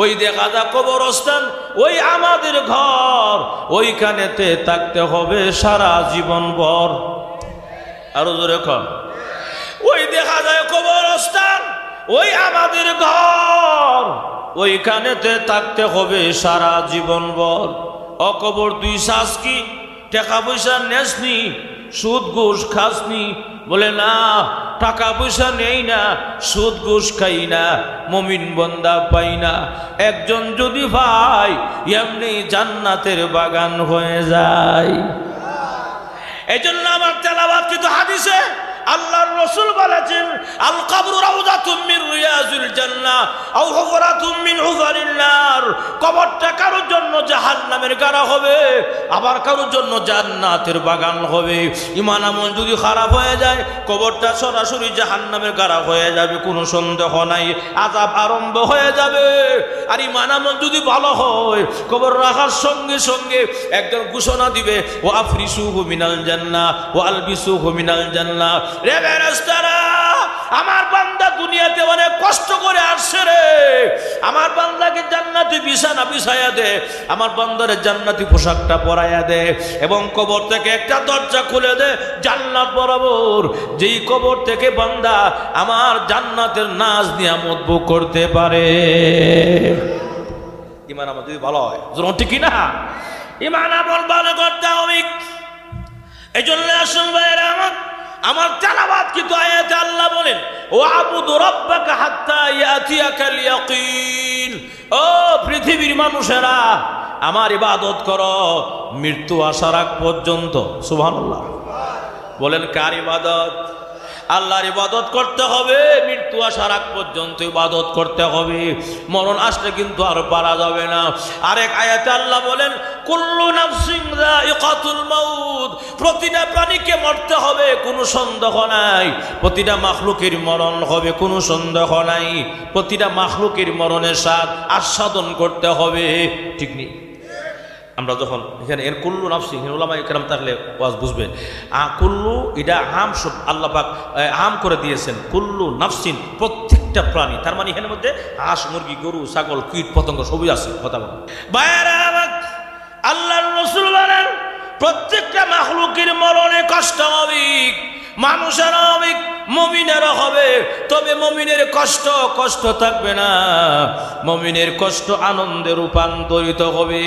ওই দেখা যায় কবরস্থান, ওই আমাদের ঘর, ওইখানেতে থাকতে হবে সারা জীবন ভর। আরো জোরে কর। ওই দেখা যায় কবরস্থান, ওই আমাদের ঘর, ওইখানেতে থাকতে হবে সারা জীবন ভর। অকবর তুই শ্বাস কি টাকা পয়সা নেসনি, সুদ ঘুষ খাসনি? বলে না, টাকা পয়সা নেই না, সুদ ঘুষ খাই না, মুমিন বান্দা পাই না। একজন যদি ভাই এমনি জান্নাতের বাগান হয়ে যায়। এই জন্য আমার তেলাওয়াত কিন্তু হাদিসে আল্লাহর রাসূল বলেছেন, আল কবরু রাউযাতুম মিন রিয়াজিল জান্নাহ আও হুফরাতুম মিন হুফারিন নার। কবরটা কারোর জন্য জাহান্নামের গাড়া হবে, আবার কারোর জন্য জান্নাতের বাগান হবে। ঈমান আমল যদি খারাপ হয়ে যায়, কবরটা সরাসরি জাহান্নামের গাড়া হয়ে যাবে, কোনো সন্দেহ নাই, আযাব আরম্ভ হয়ে যাবে। আর ঈমান আমল যদি ভালো হয়, কবর রাখার সঙ্গে সঙ্গে একজন ঘোষণা দিবে, ওয়া আফরিসুহু মিনাল জান্নাহ ওয়া আলবিসুহু মিনাল জান্নাহ। রে ফেরেশতারা, আমার বান্দা দুনিয়াতে অনেক কষ্ট করে আসছে রে, আমার বান্দাকে জান্নাতি বিছানা বিছায়া দে, আমার বান্দারে জান্নাতি পোশাকটা পরাইয়া দে, এবং কবর থেকে একটা দরজা খুলে দে জান্নাত বরাবর, যেই কবর থেকে বান্দা আমার জান্নাতের নাজ নিয়ামত ভোগ করতে পারে। ঈমান আমল যদি ভালো হয়, জোর ঠিক কি না? ঈমান আমল ভালো করতে হবে। এই জন্য আসুন ভাইরা আমার তেলাওয়াত কিন্তু আয়াতে আল্লাহ বলেন, ওয়াবুদু রাব্বাকা হাত্তা ইয়াতিয়াকাল ইয়াকিন। ও পৃথিবীর মানুষেরা, আমার ইবাদত করো মৃত্যু আসার আগ পর্যন্ত। সুবহানাল্লাহ বলেন, কার ইবাদত? আল্লাহর ইবাদত করতে হবে, মৃত্যু আসার আগ পর্যন্ত ইবাদত করতে হবে। মরণ আসলে কিন্তু আর পারা যাবে না। আরেক আয়াতে আল্লাহ বলেন, কুল্লু নাফসিন যায়িকাতুল মাউত। প্রতিটা প্রাণীকে মরতে হবে, কোনো সন্দেহ নাই। প্রতিটা মাখলুকের মরণ হবে, কোনো সন্দেহ নাই। প্রতিটা মাখলুকের মরণের স্বাদ আস্বাদন করতে হবে, ঠিক নেই? আমরা যখন এখানে এর কুল্লু নাফসিন, উলামা ইকরাম থাকলে ওয়াজ বুঝবে। কুল্লু এটা আম, সব আল্লাহ পাক আম করে দিয়েছেন। কুল্লু নাফসিন, প্রত্যেকটা প্রাণী, তার মানে এখানের মধ্যে হাঁস, মুরগি, গরু, ছাগল, কীট পতঙ্গ সবই আছে। কথা বলেন ভাইয়েরা, আল্লাহর রাসূল বলেন, প্রত্যেকটা মাখলুকের মরণে কষ্ট হবে, মানুষের হবে, মুমিনেরও হবে। তবে মুমিনের কষ্ট থাকবে না, মুমিনের কষ্ট আনন্দে রূপান্তরিত হবে।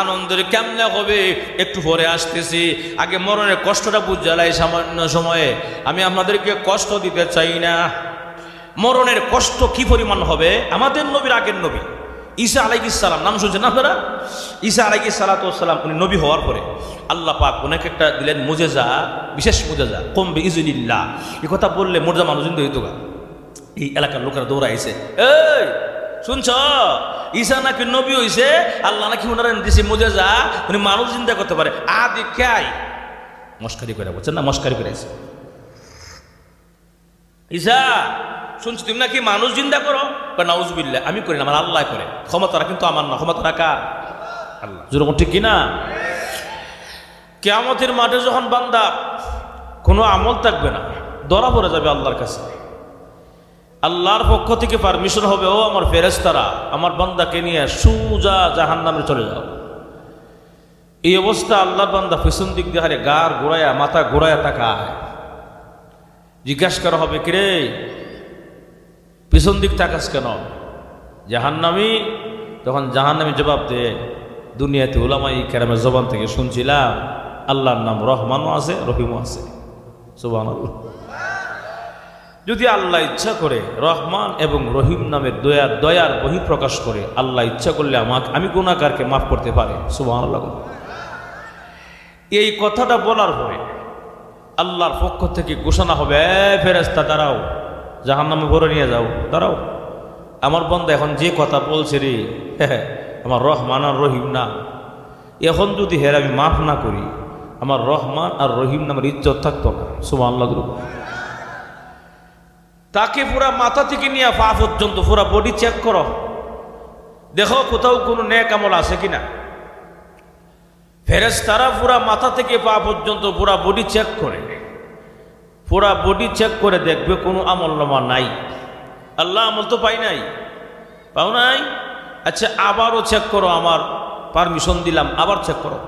আনন্দের কেমনে হবে একটু পরে আসতেছি, আগে মরণের কষ্টটা বুঝালাই সামান্য সময়ে। আমি আপনাদেরকে কষ্ট দিতে চাই না। মরণের কষ্ট কি পরিমাণ হবে, আমাদের নবীর আগের নবী ঈসা আলাইহিস সালাম, নাম শুনছেন না আপনারা? ঈসা আলাইহিস সালাম উনি নবী হওয়ার পরে আল্লাহ পাক ওনাকে একটা দিলেন মুজেজা, বিশেষ মুজেজা, কুম বিইজনিল্লাহ। এই কথা বললে মুর্দা মানুষ কিন্তু হইতো গা। এই এলাকার লোকেরা দৌড়াইছে, এই শুনছ, ঈসা নাকি নবী হইছে, আল্লাহ নাকি ওনারা দিছে মুজেজা, উনি মানুষ চিন্তা করতে পারে। আদি কাই মস্কারি করে, বলছেন না, মস্কারি করেছে। ঈসা শুনছি তুমি নাকি মানুষ জিন্দা করো? নাউজুবিল্লাহ, আমি করি না, আমার আল্লাহ করে। ক্ষমতাটা কিন্তু আমার না, ক্ষমতাটা কার? আল্লাহ। যেরকম ঠিক কিনা? কিয়ামতের মাঠে যখন বান্দা কোনো আমল থাকবে না, ধরা পড়ে যাবে আল্লাহর কাছে। আল্লাহর পক্ষ থেকে পারমিশন হবে, ও আমার ফেরেশতারা, আমার বান্দাকে নিয়ে সোজা জাহান্নামে চলে যাও। এই অবস্থা আল্লাহর বান্দা পেছন দিক দিয়ে হারে গার ঘোরায়া, মাথা ঘোরায়া তাকায়। জিজ্ঞাসা করা হবে, কিরে পিছন দিক তাকাস কেন? জাহান্নামী। তখন জাহান্নামী জবাব দেয়, দুনিয়াতে উলামায়ে কেরামের জবান থেকে শুনছিলাম আল্লাহর নাম রহমানও আছে, রহিমও আছে। সুবহানাল্লাহ। যদি আল্লাহ ইচ্ছা করে রহমান এবং রহিম নামের দয়ার বহিঃপ্রকাশ করে, আল্লাহ ইচ্ছা করলে আমি গুনাহগারকে মাফ করতে পারে। সুবহানাল্লাহ। এই কথাটা বলার পরে আল্লাহর পক্ষ থেকে ঘোষণা হবে, ফেরেশতা দাঁড়াও, জাহান্নামে ভরে নিয়ে যাও, দাঁড়াও। আমার বান্দা এখন যে কথা বলছে রে, আমার রহমান আর রহিম না, এখন যদি হের আমি মাফ না করি, আমার রহমান আর রহিম নামের ইজ্জত থাকতো না। সুবহানাল্লাহ। তাকে পুরা মাথা থেকে নিয়ে পা পর্যন্ত পুরা বডি চেক করো, দেখো কোথাও কোনো নেক আমল আছে কিনা। ফেরেশতারা পুরা মাথা থেকে পা পর্যন্ত পুরা বডি চেক করে, পুরা বডি চেক করে দেখবে কোনো আমল নামা নাই। আল্লাহ আমল তো পাই নাই, পাও নাই। আচ্ছা আবারও চেক করো, আমার পারমিশন দিলাম, আবার চেক করো।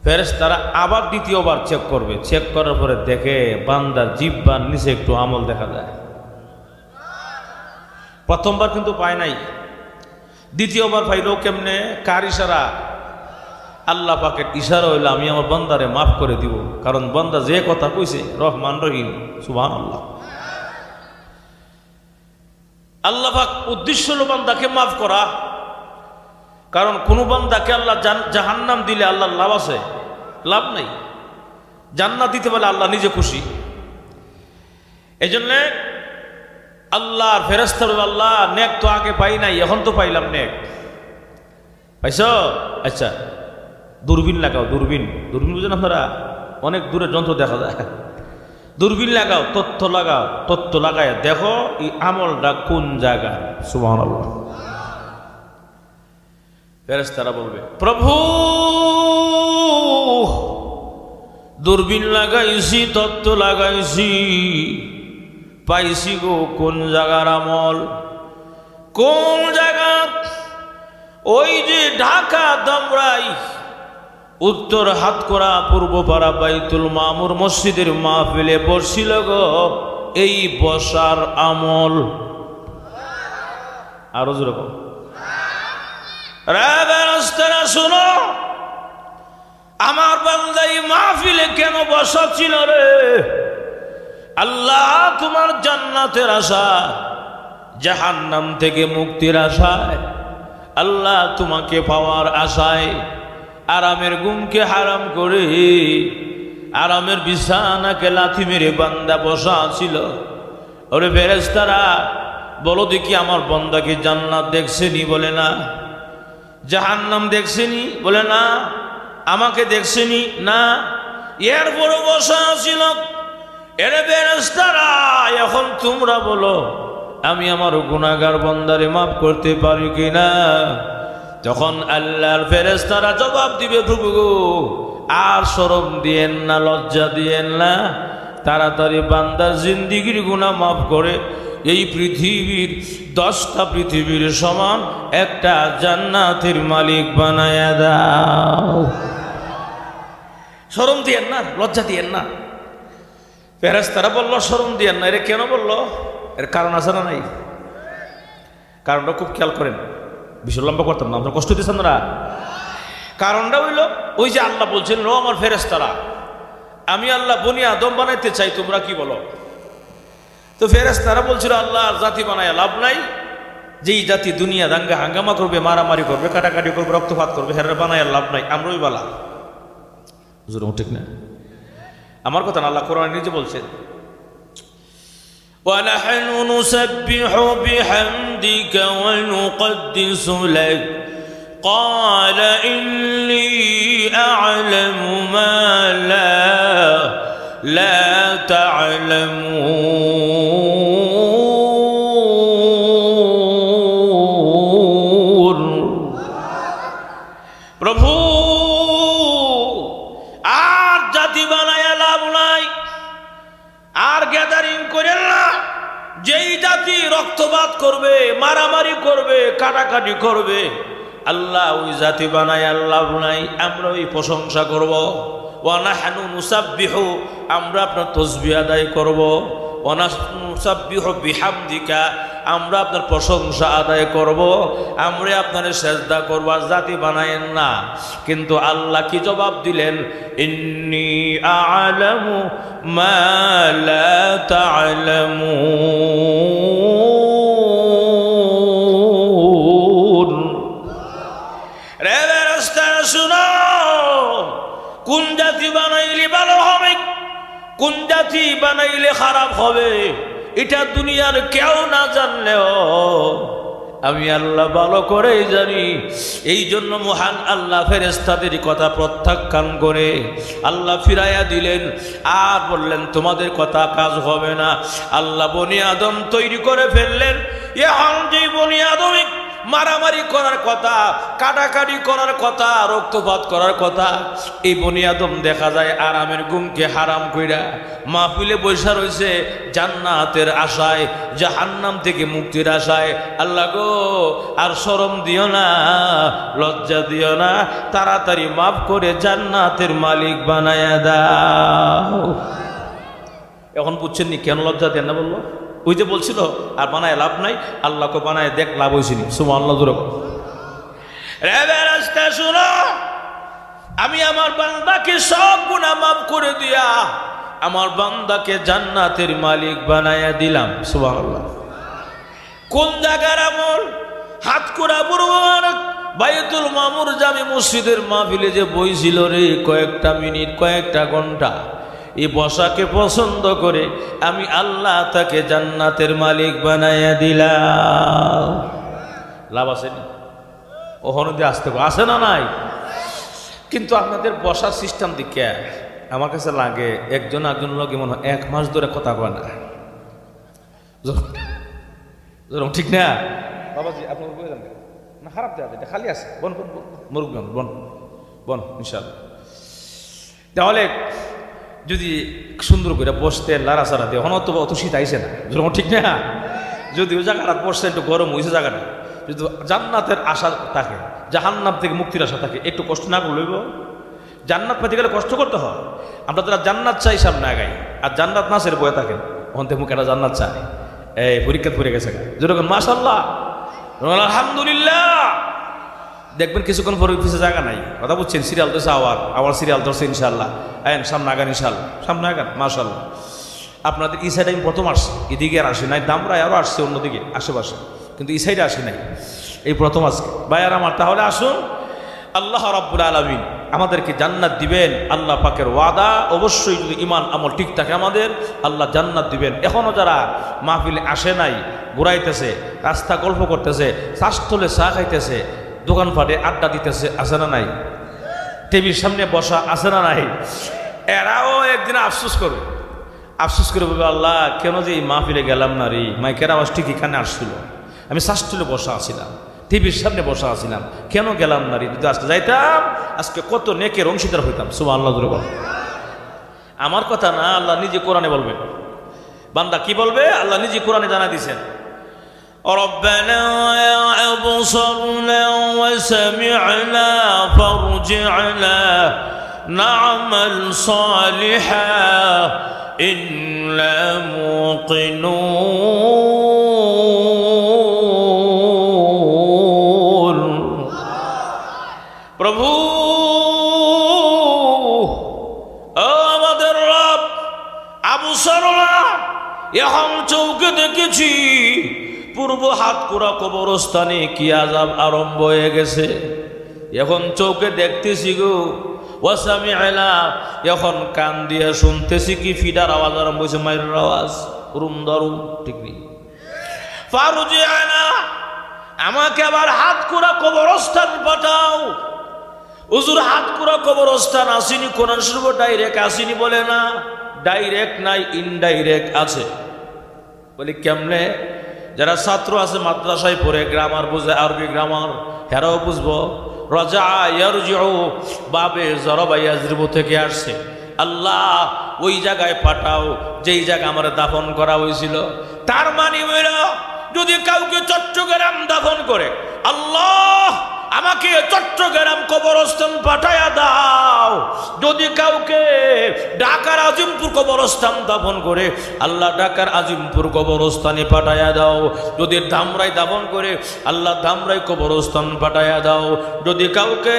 ফেরেশতারা আবার দ্বিতীয়বার চেক করবে। চেক করার পরে দেখে বান্দার জিহ্বার নিচে একটু আমল দেখা যায়। প্রথমবার কিন্তু পায় নাই, দ্বিতীয়বার পাইল কেমনে? কার ইশারা? আল্লাহ পাকের ইশারা হইল আমি আমার বান্দারে মাফ করে দিব, কারণ বান্দা যে কথা কইছে রহমান রহিম। সুবহানাল্লাহ। আল্লাহ পাক উদ্দেশ্য হলো বান্দাকে মাফ করা, কারণ কোন বান্দাকে আল্লাহ জাহান্নাম দিলে আল্লাহর লাভ আছে? লাভ নেই। জান্নাত দিতে পারলে আল্লাহ নিজে খুশি। এই জন্য আল্লাহর ফেরেশতা বলে আল্লাহ নেক তো আগে পাই নাই, এখন তো পাইলাম নেক। পাইছ? আচ্ছা দূরবীন লাগাও। দূরবীন বুঝেন আপনারা? অনেক দূরে যন্ত্র দেখা যায়। দূরবীন লাগাও, তথ্য লাগাও, তথ্য লাগায় দেখো এই আমলটা কোন জায়গায়। সুবহানাল্লাহ। ফেরেশতারা বলবে প্রভু দূরবীন লাগাইছি, তত্ত্ব লাগাইছি, পাইছি গো কোন জায়গার আমল, কোন জায়গা? ওই যে ঢাকা দমরাই, উত্তর হাতকড়া, পূর্বপাড়া বাইতুল মামুর মসজিদের মাহফিলে বসছিল গো এই বসার আমল। আরো যেরকম রাস্তারা শোনো, আমার বান্দাই মাহফিলে কেন বসা ছিল রে? আল্লাহ তোমার জান্নাতের আশা, জাহান্নাম থেকে মুক্তির আশায়, আল্লাহ তোমাকে পাওয়ার আশায় আরামের ঘুমকে হারাম করে আরামের বিছানাকে লাথি মেরে বান্দা বসা ছিল। ওরে ফেরেশতারা বলো দেখি আমার বান্দাকে জান্নাত দেখছেনি? বলে না। জাহান্নাম দেখছেনি? বলে না। আমাকে দেখছেনি? না। এরপরে বসা ছিল। এরে ফেরেশতারা এখন তোমরা বলো আমি আমার গুনাহগার বান্দারে মাফ করতে পারি কিনা? তখন আল্লাহর ফেরেশতারা জবাব দিবে প্রভু গো আর শরম দিয়েন না, লজ্জা দিয়েন না, তাড়াতাড়ি বান্দার জিন্দেগির গুনাহ মাফ করে এই পৃথিবীর 10টা পৃথিবীর সমান একটা জান্নাতের মালিক বানায়া দাও। শরম দিয়েন না, লজ্জা দিয়েন না। ফেরেশতারা বলল শরম দিয়েন না। এর কেন বলল? এর কারণ আছে না নাই? কারণটা খুব খেয়াল করেন, বিষয় লম্বা করতাম না, আপনার কষ্ট দিচ্ছেন না। কারণটা হইল ওই যে আল্লাহ বলছেন ও আমার ফেরেশতারা আমি আল্লাহ বনি আদম বানাইতে চাই, তোমরা কি বলো? তো ফেরেশতারা বলছিল আল্লাহ জাতি বানায় লাভ নাই, যেই জাতি দুনিয়া দাঙ্গা হাঙ্গামা করবে, মারামারি করবে, কাটাকাটি করবে, রক্তপাত করবে, হেরা বানায় লাভ নাই, আমরাই বালা। ঠিক না? আমার কথা না, আল্লাহ কোরআনে নিজে বলছেন وَنَحْنُ نُسَبِّحُ بِحَمْدِكَ وَنُقَدِّسُ لَكَ قَالَ إِنِّي أَعْلَمُ مَا لَا تَعْلَمُونَ। প্রভু আর জাতি বানায়া লাভ নাই, আর গ্যাদারিং করেন না। যেই জাতি রক্তপাত করবে, মারামারি করবে, কাটাকাটি করবে, আল্লাহ ওই জাতি বানায় লাভ নাই, আমরা ওই প্রশংসা করব। ওয়া নাহনু নুসাব্বিহু, আমরা আপনার তাসবিহ আদায় করব। ওয়া নুসাব্বিহু বিহামদিকা, আমরা আপনার প্রশংসা আদায় করব, আমরা আপনার সেজদা করব। জাতি বানায়েন না। কিন্তু আল্লাহ কি জবাব দিলেন? ইন্নী আ'লামু মা লা তা'লামুন। রে ফেরেশতারা শুনো, কোন জাতি বানাইলে ভালো হবে, কোন জাতি বানাইলে খারাপ হবে, এটা দুনিয়ার কেউ না জানলেও আমি আল্লাহ ভালো করেই জানি। এই জন্য মহান আল্লাহ ফেরেশতাদের কথা প্রত্যাখ্যান করে আল্লাহ ফিরাইয়া দিলেন, আর বললেন তোমাদের কথা কাজ হবে না। আল্লাহ বনি আদম তৈরি করে ফেললেন। এখন যে বনি আদম মারামারি করার কথা, কাটাকাটি করার কথা, রক্তপাত করার কথা। এই বনি আদম দেখা যায় আরামের ঘুমকে হারাম কইরা মাহফিলে বৈশা রয়েছে জান্নাতের আশায়, জাহান্নাম থেকে মুক্তির আশায়। আল্লাহ গো আর শরম দিও না, লজ্জা দিও না, তাড়াতাড়ি মাফ করে জান্নাতের মালিক বানায়া দাও। এখন বুঝছেন নি কেন লজ্জা দেন না বললো? ওই যে বলছিল আর বানায় লাভ নাই, আল্লাহকে বানায় দেখ লাভ হয়েছিনি। সুবহানাল্লাহ জোরে রাস্তা শুনো, আমি আমার বান্দাকে সব গুনাহ মাফ করে দিয়া আমার বান্দাকে জান্নাতের মালিক বানায়া দিলাম। সুবহানাল্লাহ। কোন জায়গার আমল? হাত করা মুবারক বাইতুল মামুর জামে মসজিদের মাহফিলে যে বইছিল রে কয়েকটা মিনিট, কয়েকটা ঘন্টা, এই বসাকে পছন্দ করে আমি আল্লাহ তাকে জান্নাতের মালিক বানাইয়া দিলাম। লাভ আসেনি? ওখানে দিয়ে আসতে আসে না নাই? কিন্তু আপনাদের বসার সিস্টেম দিকে আমার কাছে লাগে একজন একজন লোক মনে হয় 1 মাস ধরে কথা কয় না। ঠিক না বাবাজি? আপনার না খারাপ দেওয়া এটা খালি আছে বন মুরগ বন বন ইনশাল্লাহ। তাহলে যদি সুন্দর করে বসতে লাড়াচাড়া দিয়ে এখন অত শীত আইসে না, ঠিক না? যদি ওই জায়গাটা বসতে একটু গরম হয়েছে জায়গাটা, যদি জান্নাতের আশা থাকে, জাহান্নাম থেকে মুক্তির আশা থাকে, একটু কষ্ট না করে লইব। জান্নাত পেতে গেলে কষ্ট করতে হয়। আমরা যারা জান্নাত চাই সামনে আগাই, আর জান্নাত না সেরে বয়ে থাকেন ওখান থেকে মুখে একটা জান্নাত চাই। এই পরীক্ষা পড়ে গেছে যেরকম মাশাআল্লাহ আলহামদুলিল্লাহ, দেখবেন কিছুক্ষণ পরে পিছিয়ে জায়গা নাই। কথা বুঝছেন? সিরিয়াল ধরছে, আবার সিরিয়াল ধরছে ইনশাল্লাহ। সামনে আগান ইনশাল্লাহ, সামনে আগান মাশাআল্লাহ। আপনাদের এই সাইডে আমি প্রথম আসছি, এদিকে আর আসি নাই, দামরায় আরও আসছে অন্যদিকে আশেপাশে, কিন্তু এই সাইডে আসি নাই, এই প্রথম আজকে। ভাইয়ার আমার, তাহলে আসুন, আল্লাহ রাব্বুল আলামিন আমাদেরকে জান্নাত দিবেন। আল্লাহ পাকের ওয়াদা, অবশ্যই যদি ঈমান আমল ঠিক থাকে আমাদের আল্লাহ জান্নাত দিবেন। এখনও যারা মাহফিলে আসে নাই, ঘুরাইতেছে, রাস্তা গল্প করতেছে, শ্বাসস্থলে চা খাইতেছে, দোকানপাটে আড্ডা দিতেছে, আছে না নাই? টিভির সামনে বসা, আছে না নাই? এরাও একদিন আফসোস করে বলবে আল্লাহ কেন যে এই মাহফিলে গেলাম না রে, মাইকের আওয়াজ ঠিক এখানে আসছিল, আমি শ্বাসস্থলে বসা আছিলাম, টিভির সামনে বসা আছিলাম, কেন গেলাম না রে? যদি আজকে যাইতাম আজকে কত নেকের অংশীদার হইতাম। সুবহানাল্লাহ জোরে বল। আমার কথা না, আল্লাহ নিজে কোরআনে বলবেন। বান্দা কি বলবে? আল্লাহ নিজে কোরআনে জানা দিয়েছেন, ربنا أبصرنا وسمعنا فارجعنا نعمل صالحا إنا موقنون। প্রভু আমাদের রব, আবসারনা, এখন চৌকে দেখেছি পূর্ব হাতকুড়া কবরস্থানে কি আযাব আরম্ভ হয়ে গেছে, এখন চৌকে দেখতেছি গো। ওয়াসামি'না, এখন কান দিয়ে শুনতেছি কি ফিডার আওয়াজ আরম্ভ হয়েছে, মায়ের আওয়াজ, রুম ধরুম, ঠিক নেই। ফারজি'না, আমাকে আবার হাতকুড়া কবরস্থান পাঠাও। হুজুর হাতকুড়া কবরস্থান আসেনি, কোরআন শরীফ ডাইরেক্ট আসেনি বলে না, ডাইরেক্ট নাই, ইনডাইরেক্ট আছে। বলি কেমনে? যারা ছাত্র আছে মাদ্রাসায় পড়ে, গ্রামার বুঝে, আরবি গ্রামার, হেরাও বুঝবো। রাজা ইয়ারজিউ, বাবে জরাবা ইয়াজরিবু থেকে আসছে, আল্লাহ ওই জায়গায় পাঠাও যেই জায়গা আমার দাফন করা হয়েছিল। তার মানে হইল যদি কাউকে চট্টগ্রাম দাফন করে, আল্লাহ আমাকে চট্টগ্রাম কবরস্থান পাঠায়া দাও। যদি কাউকে ঢাকার আজিমপুর কবরস্থান দাফন করে, আল্লাহ ঢাকার আজিমপুর কবরস্থানে পাঠায়া দাও। যদি ধামরাই দাফন করে, আল্লাহ ধামরাই কবরস্থান পাঠায়া দাও। যদি কাউকে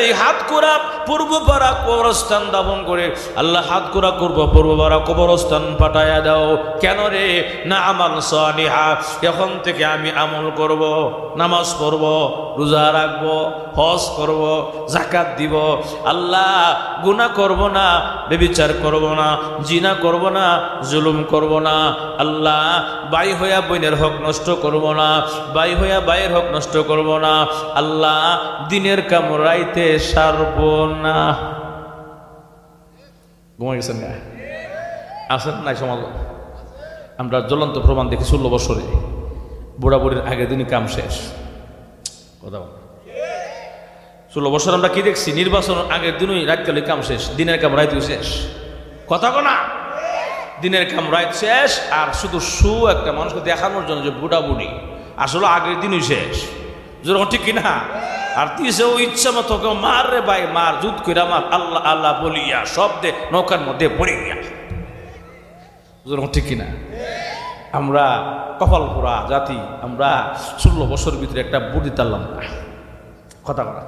এই হাতকুড়া পূর্বপাড়া কবরস্থান দাফন করে, আল্লাহ হাতকুড়া পূর্বপাড়া কবরস্থান পাঠায়া দাও। কেন রে? না আমাল সালিহা, এখন থেকে আমি আমল করব, নামাজ পড়ব, রোজা রাখবো, হজ করব, যাকাত দিব, আল্লাহ গুনাহ করব না, ব্যভিচার করব না, জিনা করব না, জুলুম করব না, আল্লাহ ভাই হইয়া বোনের হক নষ্ট করব না, ভাই হইয়া ভাইয়ের হক নষ্ট করব না, আল্লাহ দিনের কাম রাইতে সারব না। ঘুমাই গেছেন না? আসেন নাই সমাজ? আমরা জ্বলন্ত প্রমাণ দেখি 16 বছরে বুড়া বুড়ির আগের দিনই কাম শেষ। কথা বল। 16 বছর আমরা কি দেখছি? নির্বাচন আগের দিনই রাতকালে কাম শেষ, দিনের কাম রাত শেষ। কথা না, দিনের কাম রাত শেষ। আর শুধু একটা মানুষকে দেখানোর জন্য যে বুড়া বুড়ি, আসলে আগের দিনই শেষ। যেরকম ঠিক কিনা? আর তিসেও ইচ্ছা মতো কেউ মার রে ভাই মার, যুদ্ধ করে মার, আল্লাহ আল্লাহ বলিয়া শব্দে নৌকার মধ্যে পড়িয়া। যেরকম ঠিক কিনা? আমরা কপাল পোড়া জাতি, আমরা 16 বছর ভিতরে একটা বুদ্ধি তারলাম না। কথা বলা,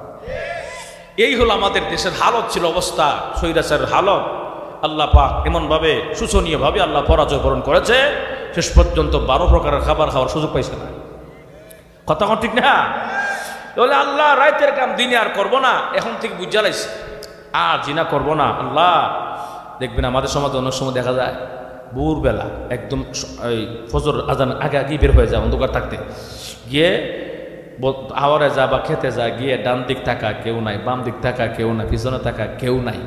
এই হলো আমাদের দেশের হালত ছিল, অবস্থা, স্বৈরাচারের হালত। আল্লাহ পাক এমনভাবে শোচনীয়ভাবে আল্লাহ পরাজয় বরণ করেছে, শেষ পর্যন্ত 12 প্রকারের খাবার খাওয়ার সুযোগ পাইছে না। কথা ঠিক না? তাহলে আল্লাহ রাইতের কাম দিনে আর করবো না, এখন থেকে বুঝা লাইছে আর জিনা করবো না। আল্লাহ দেখবেন আমাদের সমাজে অনেক সময় দেখা যায় ভোরবেলা একদম ওই ফজর আজান আগে আগেই বের হয়ে যায়, অন্ধকার থাকতে গিয়ে আওয়ারে যা বা খেতে যা, গিয়ে ডান দিক থাকা কেউ নাই, বাম দিক থাকা কেউ নাই, পিছনে থাকা কেউ নাই,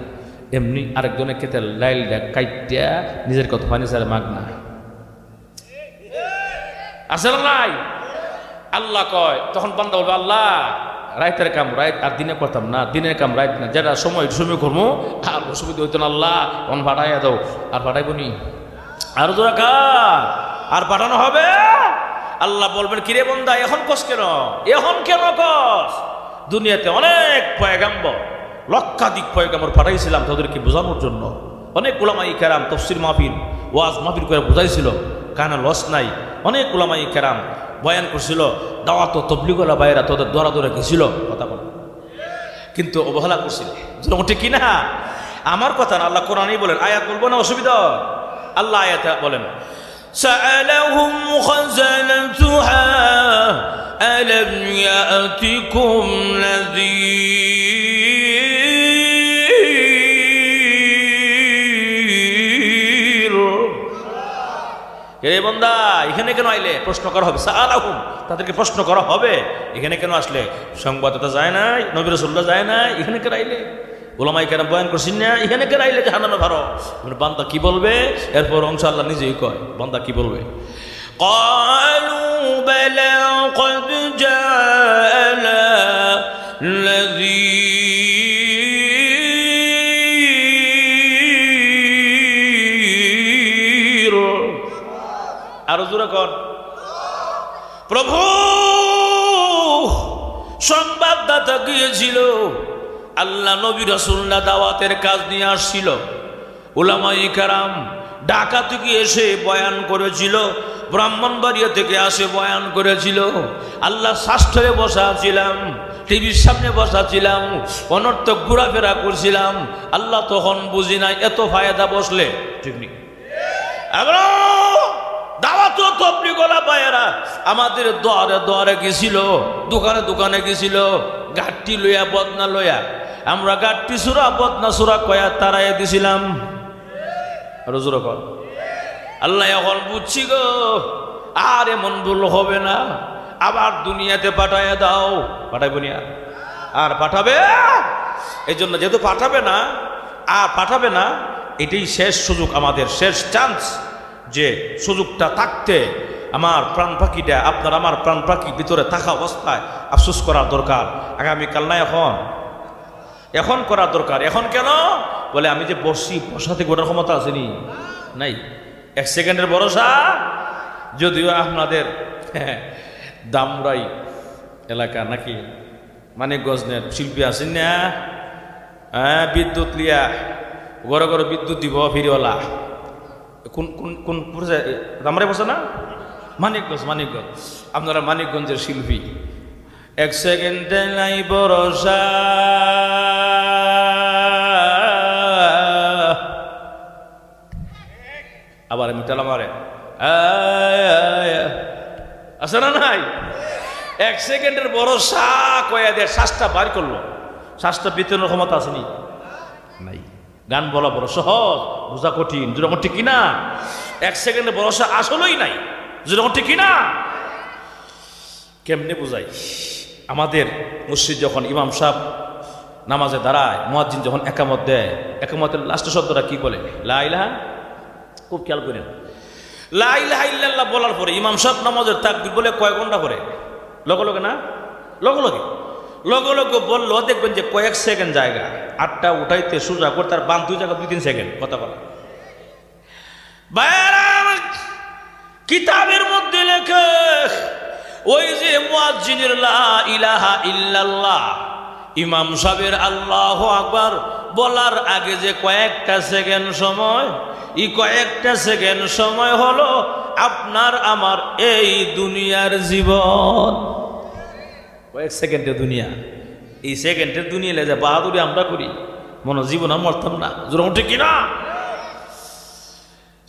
এমনি আরেকজনের খেতে লাইল কাইটিয়া নিজের কত পানি সারে মাগ না আসলে নাই। আল্লাহ কয়, তখন বান্দা বলবে আল্লাহ রাইতের কাম রাইত আর দিনে করতাম না, দিনের কাম রাইত না, যেটা সময় করবো আর অসুবিধা হইতো না। আল্লাহ অন ভাড়াইয়া দাও, আর ভাড়াইব নি, আর আর পাঠানো হবে। আল্লাহ বলবেন কিরে বন্দা এখন কস কেন, এখন কেন কস? দুনিয়াতে অনেক পয়গাম্বর, লক্ষাধিক পয়গাম্বর পাঠাইছিলাম তাদেরকে বোঝানোর জন্য। অনেক উলামায়ে কেরাম তাফসীর মাহফিল, ওয়াজ মাহফিল করে বোঝাইছিল, কানে লস নাই। অনেক উলামায়ে কেরাম বয়ান করছিল, দাওয়াত ও তাবলীগওয়ালা ভাইরা তোদের দৌড়া দৌড়ে গেছিল, কথা বল, কিন্তু অবহেলা করছিল। ঠিক কিনা? আমার কথা না, আল্লাহ কোরআনেই বলেন। আয়াত বলবো না, অসুবিধা? আল্লাহ আয়াতে বলেন, سألهم خزنتها ألم يأتكم نذير। রে বান্দা এখানে কেন আইলে? প্রশ্ন করা হবে। সাআলাহুম, তাদেরকে প্রশ্ন করা হবে, এখানে কেন আসলে? সংবাদদাতা যায় নাই, নবী রাসূলুল্লাহ যায় নাই, এখানে কেন আইলে? ওলামায়ে কেরাম বয়ান করছেন না, এখানে কেন আইলে জাহান্নামে ভারো? বান্দা কি বলবে? এরপর অংশ আল্লাহ নিজেই কয়, বান্দা কি বলবে? ক্বালু বালা ক্বাদ জাআনা নাযীর। আর জোরে কর, প্রভু সংবাদদাতা গিয়েছিল, আল্লাহ নবী রাসূলুল্লাহ দাওয়াতের কাজ নিয়ে আসছিল, উলামায়ে কেরাম ঢাকা থেকে এসে বয়ান করেছিল, ব্রাহ্মণবাড়িয়া থেকে আসে বয়ান করেছিল, আল্লাহ শাস্ত্রে বসা ছিলাম, টিভির সামনে বসা ছিলাম, অনর্থক ঘোরাফেরা করছিলাম। আল্লাহ তখন বুঝি নাই এত ফায়দা বসলে, ঠিক নেই? দাওয়াত ও তাবলীগওয়ালা ভাইয়েরা আমাদের দোয়ারে দোয়ারে গেছিল, দোকানে দোকানে গেছিল, গাঠটি লইয়া বদনা লইয়া, আমরা গাঠটি সুরা বদনা সুরা কয়া তারাই দিছিলাম। আল্লাহ এখন বুঝছি গো, আর এমন ভুল হবে না, আবার দুনিয়াতে পাঠাইয়া দাও। পাঠাইব না আর পাঠাবে, এই জন্য যেহেতু পাঠাবে না আর পাঠাবে না, এটাই শেষ সুযোগ, আমাদের শেষ চান্স, যে সুযোগটা থাকতে আমার প্রাণ পাখিটা, আপনার আমার প্রাণ পাখি ভিতরে থাকা অবস্থায় আফসোস করার দরকার। আগামীকাল না, এখন করার দরকার। এখন কেন বলে, আমি যে বসাতে গোটার ক্ষমতা আসেনি, নাই, 1 সেকেন্ডের ভরসা। যদিও আপনাদের দামরাই এলাকা নাকি মানিকগঞ্জের শিল্পী আছেন না, বিদ্যুৎ লিয়া ঘরে ঘরে বিদ্যুৎ দিব ফিরিওয়ালা, কোন কোন কোন দামরাই বসে না, মানিকগঞ্জ। আপনারা মানিকগঞ্জের শিল্পী, 1 সেকেন্ডে নাই ভরসা, আবার আমি টেলা মারে আছে না নাই? 1 সেকেন্ডের ভরসা কয়া দেয়, শ্বাসটা বার করলো, শ্বাসটা বিতরণের ক্ষমতা আসেনি, নাই। গান বলা বড় সহজ, বোঝা কঠিন, যেরকম ঠিক কিনা? 1 সেকেন্ডের ভরসা আসলেই নাই, যেরকম ঠিক কিনা? কেমনে বোঝাই? আমাদের মসজিদ যখন ইমাম সাহেব নামাজে দাঁড়ায়, মুয়াজ্জিন যখন একামত দেয়, একামতের লাস্ট শব্দটা কি বলে? লা ইলাহা। খুব খেয়াল করেন, লা ইলাহা ইল্লাল্লাহ বলার পরে ইমাম সাহেব নামাজের তাকবীর বলে কয় ঘন্টা পরে? লগে লগে না, লগে লগে লগে লগে বললো, দেখবেন যে কয়েক সেকেন্ড জায়গা, আটটা উঠাইতে সোজা করতে তার বান 2 জায়গা 2-3 সেকেন্ড কথা বলা। কিতাবের মধ্যে লেখে ওই যে মুয়াজ্জিনের লা ইলাহা ইল্লাল্লাহ, ইমাম সাহেবের আল্লাহু আকবার বলার আগে যে কয়েকটা সেকেন্ড সময়, এই কয়েকটা সেকেন্ড সময় হলো আপনার আমার এই দুনিয়ার জীবন। কয়েক সেকেন্ডের দুনিয়া, এই সেকেন্ডের দুনিয়া লেগে বাহাদুরি আমরা করি, মনে জীবন আর মরতাম না, জোর উঠে কিনা?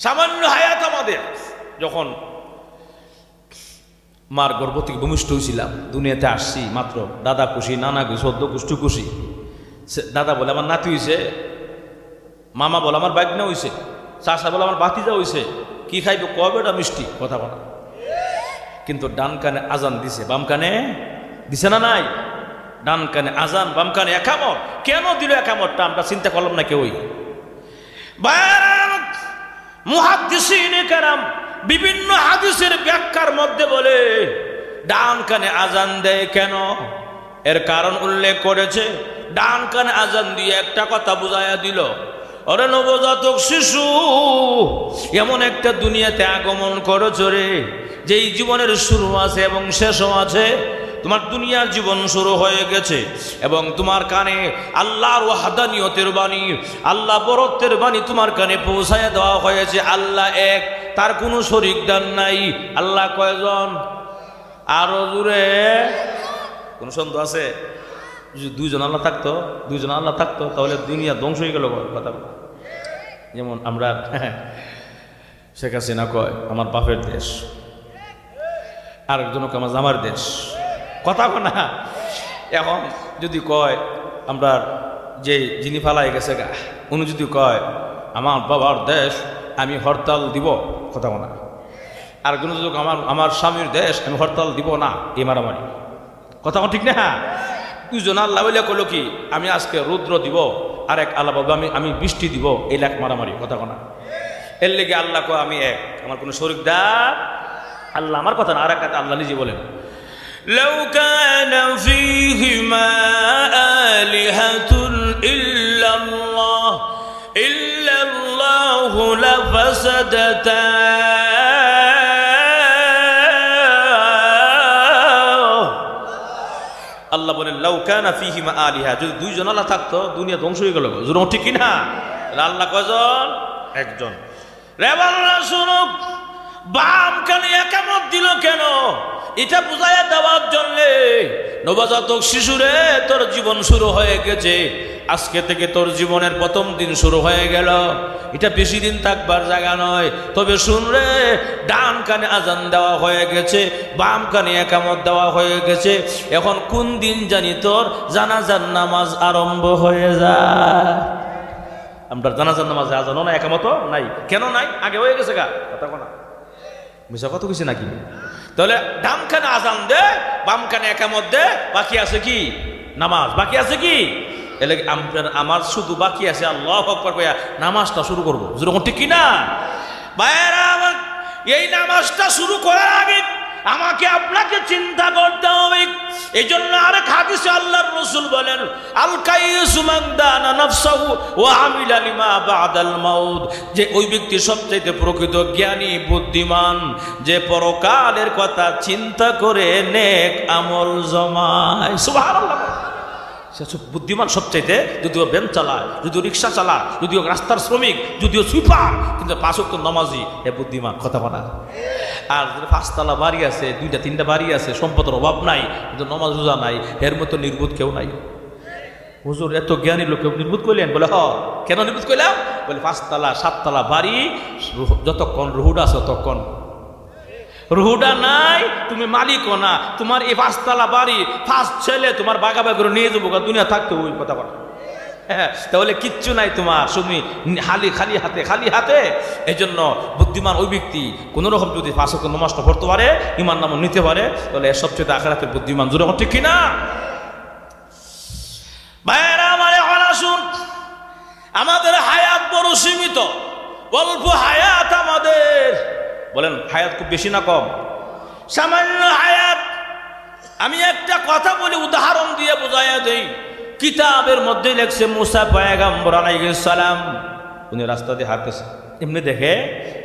সামান্য হায়াত আমাদের। যখন মার গর্ভ থেকে ভূমিষ্ঠ হয়েছিলাম, দুনিয়াতে আসছি মাত্র, দাদা খুশি, নানা খুশি, সদ্য কুষ্ঠ খুশি। দাদা বলে আমার নাতি হয়েছে, মামা বলে আমার বাইক না হয়েছে, চাষা বলে আমার বাতিজা হয়েছে, কি খাইবে কবে ওটা মিষ্টি কথা বলা। কিন্তু ডান কানে আজান দিছে, বাম কানে দিছে না নাই? ডান কানে আজান, বাম কানে একামত। কেন দিল একামতটা আমরা চিন্তা করলাম না কেউই। মুহাদ্দিসিনে কেরাম বিভিন্ন হাদিসের ব্যাখ্যার মধ্যে বলে ডান কানে আজান দেয় কেন, এর কারণ উল্লেখ করেছে। ডান কানে আজান দিয়ে একটা কথা বুঝাইয়া দিল, ওরে নবজাতক শিশু, এমন একটা দুনিয়াতে আগমন করেছ রে, যেই জীবনের শুরু আছে এবং শেষও আছে। তোমার দুনিয়ার জীবন শুরু হয়ে গেছে এবং তোমার কানে আল্লাহর ওয়াহদানিয়তের বাণী, আল্লাহ বরত্বের বাণী তোমার কানে পৌঁছায় দেওয়া হয়েছে। আল্লাহ এক, তার কোনো শরীকদার নাই। আল্লাহ কয়জন? আরো জুড়ে কোন সন্দেহ আছে? যদি 2 জন আল্লাহ থাকতো, 2 জন আল্লাহ থাকতো, তাহলে দুনিয়া ধ্বংস হয়ে গেল কথা। যেমন আমরা শেখ হাসিনা কয় আমার বাপের দেশ, আরেকজনকে আমার জামার দেশ, কথা না। এখন যদি কয় আমরা যে যিনি ফালাই গেছে গা, উনি যদি কয় আমার বাবার দেশ, আমি হরতাল দিব, কথা না। আরেকজন যদি আমার স্বামীর দেশ, আমি হরতাল দিব না, এই মারামারি কথা ঠিক না? 2 জন আল্লাহ বলে কইল কি আমি আজকে রুদ্র দিব, আর এক আল্লাহ বাবা আমি বৃষ্টি দিব, এই লাখ মারামারি কথা না। এর লেগে আল্লাহ কয় আমি এক, আমার কোনো শরীকদার আল্লাহ, আমার কথা না। আর এক আল্লাহ নিজে বলেন, লাউ কানা ফীহিমা আলিহাতুন ইল্লাল্লাহু লাফাসাদাতা। আল্লাহ বলেন লাউ কানা ফীহিমা আলিহা, যদি 2 জন আল্লাহ থাকতো দুনিয়া ধ্বংস হয়ে গেল। জোর ঠিক কিনা? আল্লাহ কয়জন? একজন। রে বাংলা শুনো, বাম কানে একামত দিল কেন? এটা বুঝাইয়া দেওয়ার জন্য, নবজাতক শিশুরে তোর জীবন শুরু হয়ে গেছে, আজকে থেকে তোর জীবনের প্রথম দিন শুরু হয়ে গেল। এটা বেশি দিন থাকবার জায়গা নয়। তবে শুন রে, ডান কানে আজান দেওয়া হয়ে গেছে, বাম কানে একামত দেওয়া হয়ে গেছে। এখন কোন দিন জানি তোর জানাজার নামাজ আরম্ভ হয়ে যায়। আমরা জানাজার নামাজে আজানও না, একামতও নাই। কেন নাই? আগে হয়ে গেছে গা, কথা না মিশা কত কিছু নাকি? তাহলে ডান কানে আজান দে, বাম কানে একামত দে, বাকি আছে কি? নামাজ। বাকি আছে কি? এলে আমার শুধু বাকি আছে আল্লাহু আকবার কইয়া নামাজটা শুরু করবো। যেরকম ঠিক কিনা ভাইয়েরা? আমার এই নামাজটা শুরু করার আগে আমাকে আপনাকে চিন্তা করতে হবে। এই জন্য আরেক হাদিসে আল্লাহর রাসূল বলেন, আল কাইয়িসু মান দানা নাফসাহু ওয়া আমিলা লিমা বাদাল মাউত, যে ওই ব্যক্তি সবচেয়ে প্রকৃত জ্ঞানী বুদ্ধিমান, যে পরকালের কথা চিন্তা করে নেক আমল জমায়। সুবহানাল্লাহ। বুদ্ধিমান সবচাইতে, যদিও ভ্যান চালায়, যদিও রিক্সা চালায়, যদিও রাস্তার শ্রমিক, যদিও সুইপার, কিন্তু 5 ওয়াক্ত নামাজি, এ বুদ্ধিমান কথা বলা। আর 5 তলা বাড়ি আছে, 2টা 3টা বাড়ি আছে, সম্পদের অভাব নাই, কিন্তু নামাজ রোজা নাই, এর মতো নির্বোধ কেউ নাই। হুজুর এত জ্ঞানী লোক নির্বোধ করলেন? বলে কেন নির্বোধ করলাম? বলে 5 তলা 7 তলা বাড়ি, যতক্ষণ রুহুটা আছে ততক্ষণ। রুহুটা নাই, তুমি মালিকও না। তোমার এই 5 তলা বাড়ি 5 ছেলে তোমার বাগাবাগি করে নিয়ে যাবো, দুনিয়া থাকতে ওই কথা বলা। হ্যাঁ, তাহলে কিচ্ছু নাই তোমার, শুধু খালি হাতে। এই জন্য বুদ্ধিমান ওই ব্যক্তি কোন রকম যদি 5 ওয়াক্ত নামাজটা পড়তে পারে, ঈমান নাম নিতে পারে, তাহলে এর সবচেয়ে আখিরাতের বুদ্ধিমান। জোরে ঠিক কিনা ভাইয়েরা? আমার এখন আসুন, আমাদের হায়াত বড় সীমিত, অল্প হায়াত আমাদের। বলেন হায়াত খুব বেশি না কম? সামান্য হায়াত। আমি একটা কথা বলি, উদাহরণ দিয়ে বোঝাইয়া দেই। কিতাবের মধ্যে লেখছে মুসা পয়গম্বর আলাইহিস সালাম উনি রাস্তা দিয়ে হাঁটতেছে, এমনি দেখে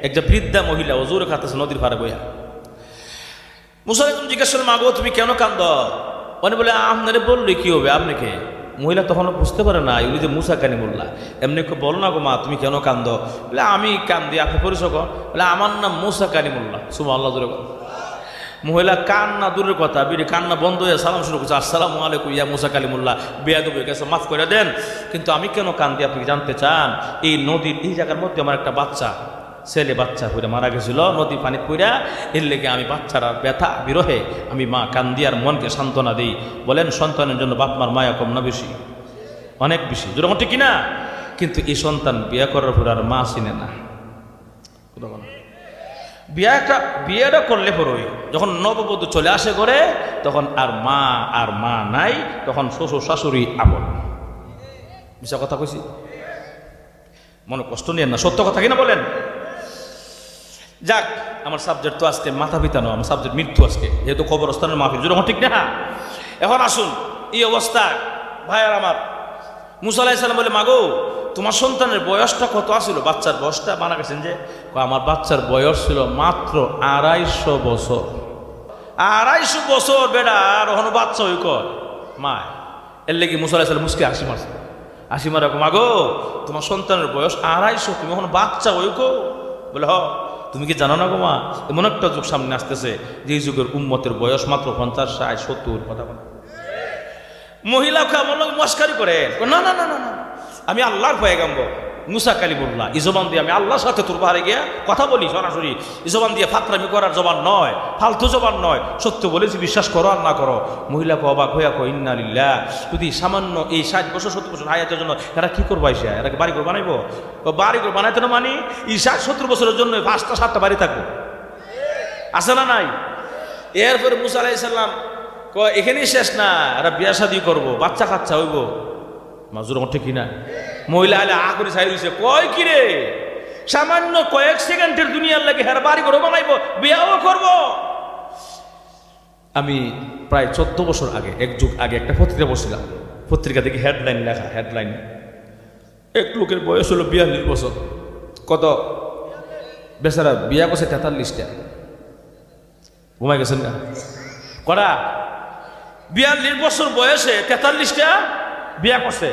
একটা বৃদ্ধা মহিলা ওজুরে খাতেছে নদীর পাড়ে বইয়া। মুসা জিজ্ঞেস করলেন, মাগো তুমি কেন কান্দ? উনি বলে, আপনারে বললে কি হবে, আপনি কে? মহিলা তখন বুঝতে পারে না ওই যে মুসা কালিমুল্লাহ। এমনি বলো না গো মা তুমি কেন কান্দ? বলে আমি কান্দি, আপনি পরিচয় কর। বলে আমার নাম মুসা কালিমুল্লাহ। সুবহানাল্লাহ জোরে কর। মহিলা কান্না দূরের কথা, বিড়ি কান্না বন্ধ হয়ে সালাম শুরু করছে, আসসালামু আলাইকুম ইয়া মুসা কালিমুল্লাহ, বেয়াদব হয়ে গেছে, মাফ করে দেন। কিন্তু আমি কেন কান্দি আপনি জানতে চান? এই নদীর এই জায়গার মধ্যে আমার একটা বাচ্চা, ছেলে বাচ্চা পড়ে মারা গেছিল নদী পানি পড়া, এর লেগে আমি বাচ্চারা ব্যথা বিরহে আমি মা কান্দি আর মনকে সান্ত্বনা দিই। বলেন সন্তানের জন্য বাপ মার মায়া কম না বেশি? অনেক বেশি, যেরকম ঠিক কিনা? কিন্তু এই সন্তান বিয়ে করার পর আর মা চিনে না। বিয়েটা করলে পরই যখন নববধূ চলে আসে করে, তখন আর মা নাই, তখন শ্বশুর শাশুড়ি আমল। মিশা কথা কইছি? মনে কষ্ট নিয়েন না, সত্য কথা কিনা বলেন? যাক, আমার সাবজেক্ট তো আজকে মাথা পিতানো, আমার সাবজেক্ট মৃত্যু আজকে, যেহেতু কবরস্থানের মাহফিল, যেরকম ঠিক না? এখন আসুন এই অবস্থায় ভাইয়ার আমার, মুসা আলাইহিস সালাম বলে, মাগো তোমার সন্তানের বয়সটা কত আছিল? বাচ্চার বয়সটা মানা গেছেন যে আমার বাচ্চার বয়স ছিল মাত্র 250 বছর। 250 বছর বেটা, আর ওখানে বাচ্চা হই কর মা। এর লেগে মুসা আলাইহিস সালাম মুসকে হাসি মারছে, হাসি মারা, মাগো তোমার সন্তানের বয়স 250, তুমি এখন বাচ্চা হই কো? বলে হ। তুমি কি জানো না গো মা, এমন একটা যুগ সামনে আসতেছে যে যুগের উম্মতের বয়স মাত্র 50, 60, 70। কথা বলে মহিলা মস্কারি করে, না না না না না, আমি আল্লাহর পয়গম্বর মুসা কালিমুল্লাহ, এই জবান দিয়ে আমি আল্লাহর সাথে তোর পাহাড়ে গিয়ে কথা বলি সরাসরি। এই জবান দিয়ে ফাতরামি করার জবান নয়, ফালতু জবান নয়, সত্য বলেছি, বিশ্বাস করো আর না করো। মহিলাকে অবাক হইয়া কো, ইন্না লিল্লাহ, যদি সামান্য এই 60 বছর 70 বছর হায়াতের জন্য এরা কি করবো? এসে এরা বাড়ি করে বানাইবো? বাড়ি করে বানাইতে না, মানে এই 60-70 বছরের জন্য 5টা-7টা বাড়ি থাকবো, আছে না নাই? এরপরে মুসা আলাইহিস সালাম এখানেই শেষ না, এরা বিয়া শাদী করবো, বাচ্চা কাচ্চা হইব। মাজুর মধ্যে কিনা মহিলা আলে আ করে চাই রয়েছে, কয় কিরে সামান্য কয়েক সেকেন্ডের দুনিয়ার লাগে হের বাড়ি করে বানাইবো, বিয়াও করব। আমি প্রায় 14 বছর আগে, এক যুগ আগে একটা পত্রিকা বসছিলাম, পত্রিকা দেখি হেডলাইন লেখা, হেডলাইন এক লোকের বয়স হলো 42 বছর। কত? বেচারা বিয়া করছে 43টা। ঘুমাই গেছেন না করা? 42 বছর বয়সে 43টা বিয়া করছে।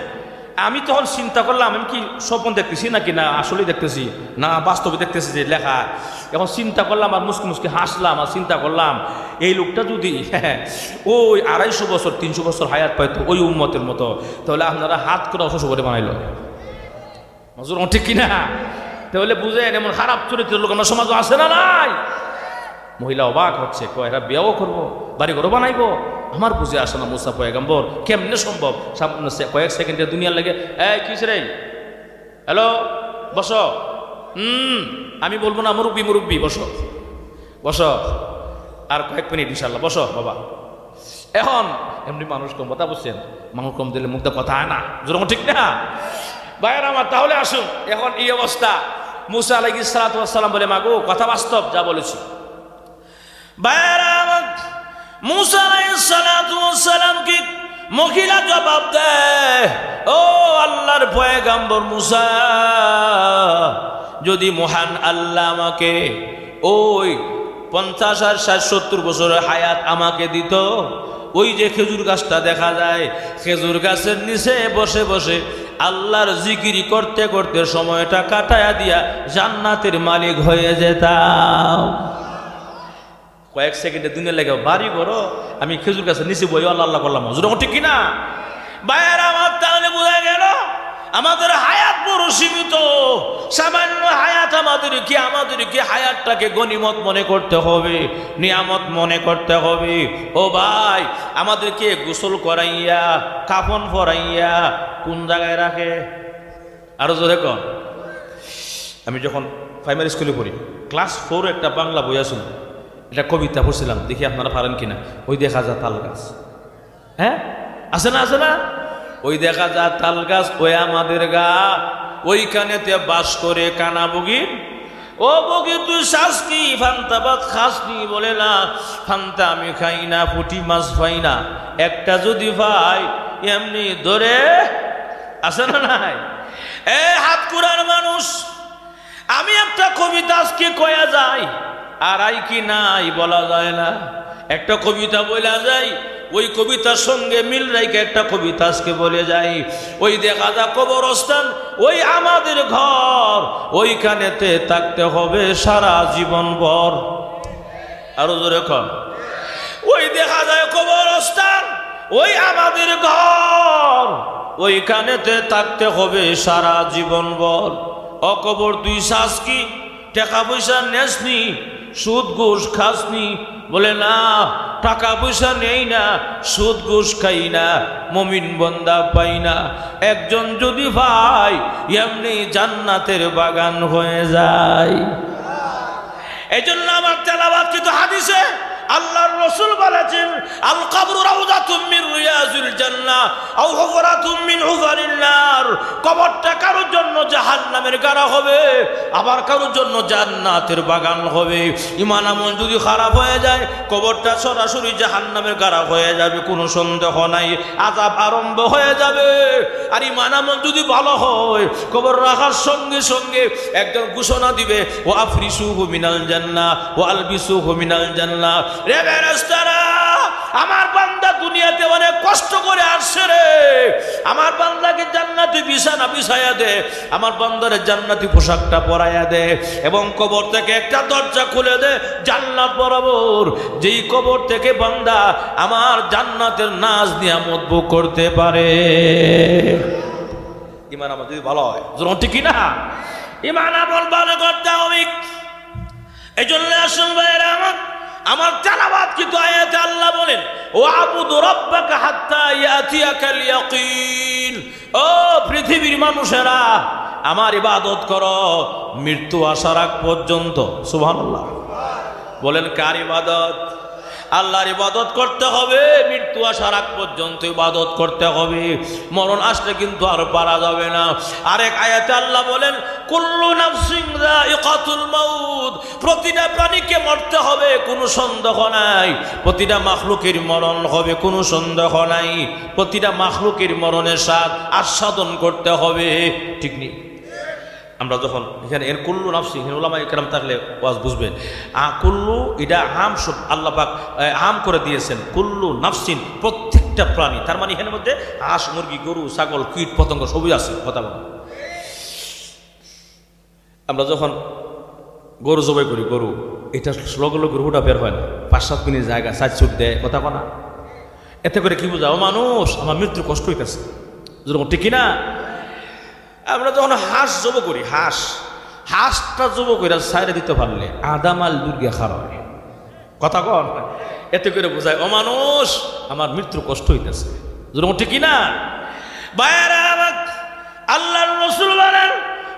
আমি তখন চিন্তা করলাম, আমি কি স্বপ্ন দেখতেছি নাকি না আসলেই দেখতেছি না বাস্তবে দেখতেছি যে লেখা। এখন চিন্তা করলাম আর মুসকি মুসকি হাসলাম, আর চিন্তা করলাম এই লোকটা যদি ওই 250 বছর 300 বছর হায়াত পাইতো ওই উম্মতের মতো, তাহলে আপনারা হাত করে অসুস্থ করে বানাইল। মজুর ঠিক কিনা? তাহলে বুঝেন এমন খারাপ চরিত্রের লোক আমার সমাজে আছে না নাই? মহিলা অবাক হচ্ছে, এরা বিয়াও করবো, বাড়ি ঘরও বানাইবো। আমার বুঝে আসে না মুসা পয়গম্বর কেমনে সম্ভব কয়েক সেকেন্ডে দুনিয়ার লাগে। এই কিস রে, হ্যালো বসো, আমি বলবো না মুরব্বী মুরব্বী, বসো বসো, আর কয়েক মিনিট ইনশাল্লাহ, বসো বাবা। এখন এমনি মানুষ কম কথা বুঝছেন, মানুষ কম দিলে মুখটা কথা হয় না, যেরকম ঠিক না ভাইয়ের আমার? তাহলে আসুন, এখন এই অবস্থা, মুসা আলাইহিস সালাম বলে, মাগো কথা বাস্তব যা বলেছি। ভাইয়ের আমার মুসা আলাইহিস সালাম কি মহিলা জবাব দেয়, ও আল্লাহর পয়গম্বর মুসা, যদি মহান আল্লাহ আমাকে ওই 50 আর 60-70 বছরের হায়াত আমাকে দিত, ওই যে খেজুর গাছটা দেখা যায়, খেজুর গাছের নিচে বসে বসে আল্লাহর জিকিরি করতে করতে সময়টা কাটায়া দিয়া জান্নাতের মালিক হয়ে যেতাম। কয়েক সেকেন্ডে দুনিয়া লেগে বাড়ি করো, আমি খেজুর গাছের নিচে বই আল্লাহ আল্লাহ করলাম। যেরকম ঠিক কিনা ভাইয়ের আমার? তাহলে বোঝা গেল আমাদের হায়াত বড় সীমিত, সামান্য হায়াত। আমাদেরকে হায়াতটাকে গনিমত মনে করতে হবে, নিয়ামত মনে করতে হবে। ও ভাই, আমাদেরকে গোসল করাইয়া কাফন পরাইয়া কোন জায়গায় রাখে? আরো জোরে কর। আমি যখন প্রাইমারি স্কুলে পড়ি, ক্লাস 4 একটা বাংলা বই আসল, এটা কবিতা পড়ছিলাম, দেখি আপনারা পারেন কিনা। ওই দেখা যায় তাল গাছ, হ্যাঁ আছে না, আছে না? ওই দেখা যায় তাল গাছ, ওই আমাদের গা, ওইখানেতে বাস করে কানাবুগি। ও বগি তুই শ্বাস কি? ফান্তা ভাত খাসনি? বলে না, ফান্তা আমি খাই না, পুঁটি মাছ পাই না, একটা যদি পাই এমনি ধরে আসে না নাই। এ হাত কুড়ার মানুষ, আমি একটা কবিতা আজকে কয়া যায় আর আই কি নাই বলা যায় না। একটা কবিতা বলা যায়, ওই কবিতার সঙ্গে মিল রেখে একটা কবিতা আজকে বলে যাই। ওই দেখা যা কবরস্থান, ওই আমাদের ঘর, ওইখানেতে থাকতে হবে সারা জীবন ভর। আরো জোরে কর। ওই দেখা যায় কবরস্থান, ওই আমাদের ঘর, ওইখানেতে থাকতে হবে সারা জীবন ভর। অকবর তুই শ্বাস কি? টাকা পয়সা নেসনি, সুদ ঘুষ খাসনি? বলে না, টাকা পয়সা নেই না, সুদ ঘুষ খাই না, মুমিন বান্দা পাই না, একজন যদি ভাই এমনি জান্নাতের বাগান হয়ে যায়। এই জন্য আমার তেলাওয়াত কিন্তু হাদিসে আল্লাহর রাসূল বলেছেন, আল কবরু রাউযাতুম মিন রিয়াজিল জান্নাহ আও হুফরাতুম মিন হুফারিন নার। কবরটা কারোর জন্য জাহান্নামের গাড়া হবে, আবার কারোর জন্য জান্নাতের বাগান হবে। ঈমান আমল যদি খারাপ হয়ে যায়, কবরটা সরাসরি জাহান্নামের গাড়া হয়ে যাবে, কোনো সন্দেহ নাই, আযাব আরম্ভ হয়ে যাবে। আর ঈমান আমল যদি ভালো হয়, কবর রাখার সঙ্গে সঙ্গে একজন ঘোষণা দিবে, ওয়া আফরিসুহু মিনাল জান্নাহ ওয়া আলবিসুহু মিনাল জান্নাহ। রে ফেরেশতারা, আমার বান্দা দুনিয়াতে অনেক কষ্ট করে আসছে রে, আমার বান্দাকে জান্নাতি বিছানা বিছায়া দে, আমার বান্দারে জান্নাতি পোশাকটা পরাইয়া দে, এবং কবর থেকে একটা দরজা খুলে দে জান্নাত বরাবর, যেই কবর থেকে বান্দা আমার জান্নাতের নাজ নিয়ামত ভোগ করতে পারে। ঈমান আমল যদি ভালো হয়, জোর ঠিক কি না? ঈমান আমল ভালো করতে হবে। এই জন্য আসল ভাইয়েরা আমার তেলাওয়াত কিন্তু আয়াতে আল্লাহ বলেন, ওয়াবুদু রাব্বাকা হাত্তা ইয়াতিয়াকাল ইয়াকিন। ও পৃথিবীর মানুষেরা, আমার ইবাদত করো মৃত্যু আসার আগ পর্যন্ত। সুবহানাল্লাহ বলেন, কার ইবাদত? আল্লাহর ইবাদত করতে হবে, মৃত্যু আসার আগ পর্যন্ত ইবাদত করতে হবে, মরণ আসলে কিন্তু আর পারা যাবে না। আরেক আয়াতে আল্লাহ বলেন, কুল্লু নাফসিন যায়িকাতুল মাউত। প্রতিটা প্রাণীকে মরতে হবে, কোনো সন্দেহ নাই। প্রতিটা মাখলুকের মরণ হবে, কোনো সন্দেহ নাই। প্রতিটা মাখলুকের মরণের স্বাদ আস্বাদন করতে হবে, ঠিক নেই? আমরা যখন এখানে এর কুল্লু নাফসিন, উলামা ইকরাম থাকলে ওয়াজ বুঝবেন, কুল্লু এটা আম, সব আল্লাহ পাক আম করে দিয়েছেন। কুল্লু নাফসিন, প্রত্যেকটা প্রাণী, তার মানে এখানের মধ্যে হাঁস, মুরগি, গরু, ছাগল, কীট পতঙ্গ সবই আছে। কথা বলা, আমরা যখন গরু জবাই করি, গরু এটা লগে লগে গরুটা বের হয় না, 5-7 মিনিট জায়গা সাইড ছুট দেয়, কথা বলা। এতে করে কি বোঝাও? মানুষ আমার মৃত্যুর কষ্ট হইতেছে, যেরকম ঠিক না? আমরা যখন হাঁস জব করি, হাঁসটা জব করে সাইডে দিতে পারলে আধা মাইল দূর গিয়ে খার হয়, কথা কন। এতে করে বোঝায়, ও মানুষ আমার মৃত্যুর কষ্ট হইতেছে, যেরকম ঠিক না? ভাইয়েরা আমার, আল্লাহর রাসূল বলেন,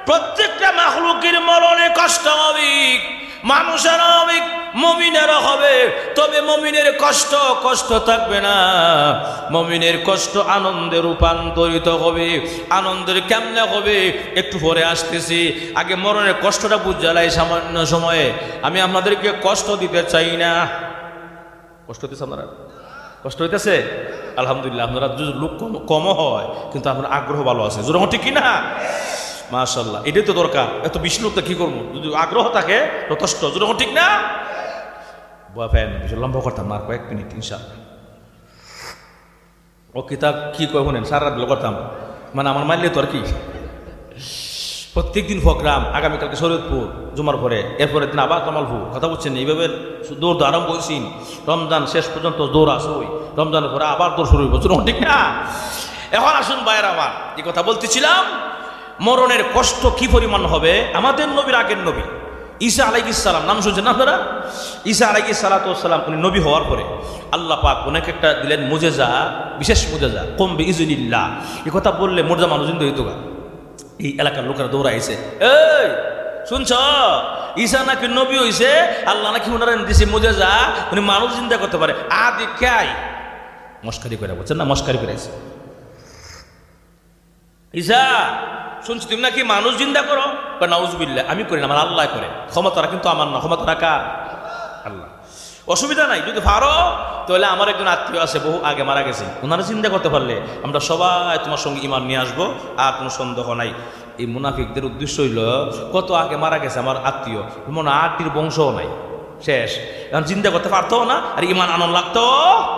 প্রত্যেকটা মাখলুকের মরণে কষ্ট হবে, মানুষের হবে, মুমিনেরও হবে। তবে মুমিনের কষ্ট থাকবে না, মুমিনের কষ্ট আনন্দে রূপান্তরিত হবে। আনন্দের কেমনে হবে একটু পরে আসতেছি, আগে মরণের কষ্টটা বুঝালাই সামান্য সময়ে। আমি আপনাদেরকে কষ্ট দিতে চাই না। কষ্ট হইতেছে? আপনারা কষ্ট হইতেছে? আলহামদুলিল্লাহ, আপনারা যদি লোক কম হয় কিন্তু আপনার আগ্রহ ভালো আছে, যেরকম ঠিক কিনা? মাশাআল্লাহ, এটাই তো দরকার। এত বেশি লোকটা কি করবো? যদি আগ্রহ থাকে যথেষ্ট, যেরকম ঠিক না? লম্বা করতাম না, কয়েক মিনিট ইনশাআল্লাহ। ও কিতাব কি কয় শুনেন, সারা রাত করতাম, মানে আমার মানলে তো আর কি। প্রত্যেক দিন প্রোগ্রাম, আগামীকালকে শরীয়তপুর জুমার পরে, এরপরে দিন আবার কামালপুর, কথা বলছেন। এইভাবে দৌড় আরম্ভ করেছি, রমজান শেষ পর্যন্ত দৌড় আছে, ওই রমজানের পরে আবার দৌড় শুরু হইব, ঠিক না? এখন আসুন ভাইয়েরা আমার, যে কথা বলতেছিলাম, মরণের কষ্ট কি পরিমাণ হবে। আমাদের নবীর আগের নবী ঈসা আলাইহিস সালাম, নাম শুনছেন না আপনারা? ঈসা আলাইহিস সালাম, উনি নবী হওয়ার পরে আল্লাহ পাক ওনাকে একটা দিলেন মুজেজা, বিশেষ মুজেজা, কুম বিইজনিল্লাহ। এই কথা বললে মোরজা মানুষ কিন্তু হইতো গা। এই এলাকার লোকেরা দৌড়াইছে, এই শুনছ, ঈসা নাকি নবী হইছে, আল্লাহ নাকি ওনারা দিছে মুজেজা, উনি মানুষ চিন্তা করতে পারে। আদি খাই মস্কারি করে, বলছেন না? মস্কারি করেছে। ঈসা শুনছি তুমি নাকি মানুষ জিন্দা করো, নাউজুবিল্লাহ, আমি করি না, আমার আল্লাহ করে। ক্ষমতাটা কিন্তু আমার না, ক্ষমতাটা কার? আল্লাহ। অসুবিধা নাই, যদি পারো তাহলে আমার একজন আত্মীয় আছে, বহু আগে মারা গেছে, ওনারা চিন্তা করতে পারলে আমরা সবাই তোমার সঙ্গে ইমান নিয়ে আসবো, আর কোনো সন্দেহ নাই। এই মুনাফিকদের উদ্দেশ্য হইল, কত আগে মারা গেছে আমার আত্মীয়, মনে আটটির বংশও নাই, শেষ। এখন চিন্তা করতে পারতো না, আর ইমান আনন্দ লাগতো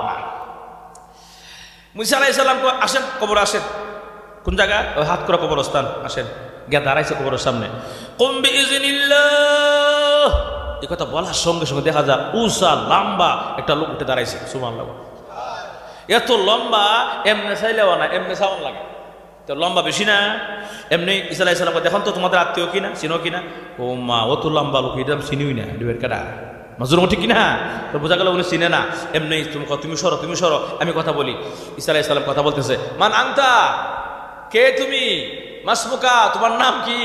না। মুসা আলাইহিস সালাম আসেন, কবর আসেন, কোন জায়গায়? ওই হাত করা কবরস্থান, আসেন, গিয়ে দাঁড়াইছে কবরের সামনে। কুম বিইজনিল্লাহ, এই কথা বলার সঙ্গে সঙ্গে দেখা যায় উষা লম্বা একটা লোক উঠে দাঁড়াইছে। সুবহানাল্লাহ। এত লম্বা, এমনি চাইলেও না, এমনি চাওয়ান লাগে, তো লম্বা বেশি না। এমনি ঈসা আলাইহিস সালাম দেখুন তো তোমাদের আত্মীয় কিনা, চিনো কিনা? ও মা, অত লম্বা লোক, এটা চিনিই না, ডুবের কাটা মাজুর ঠিক কিনা? তো বোঝা গেল উনি চিনে না। এমনি তুমি সরো, তুমি সরো, আমি কথা বলি। ঈসা আলাইহিস সালাম কথা বলতেছে, মান আনতা, কে তুমি? মাসমুকা, তোমার নাম কি?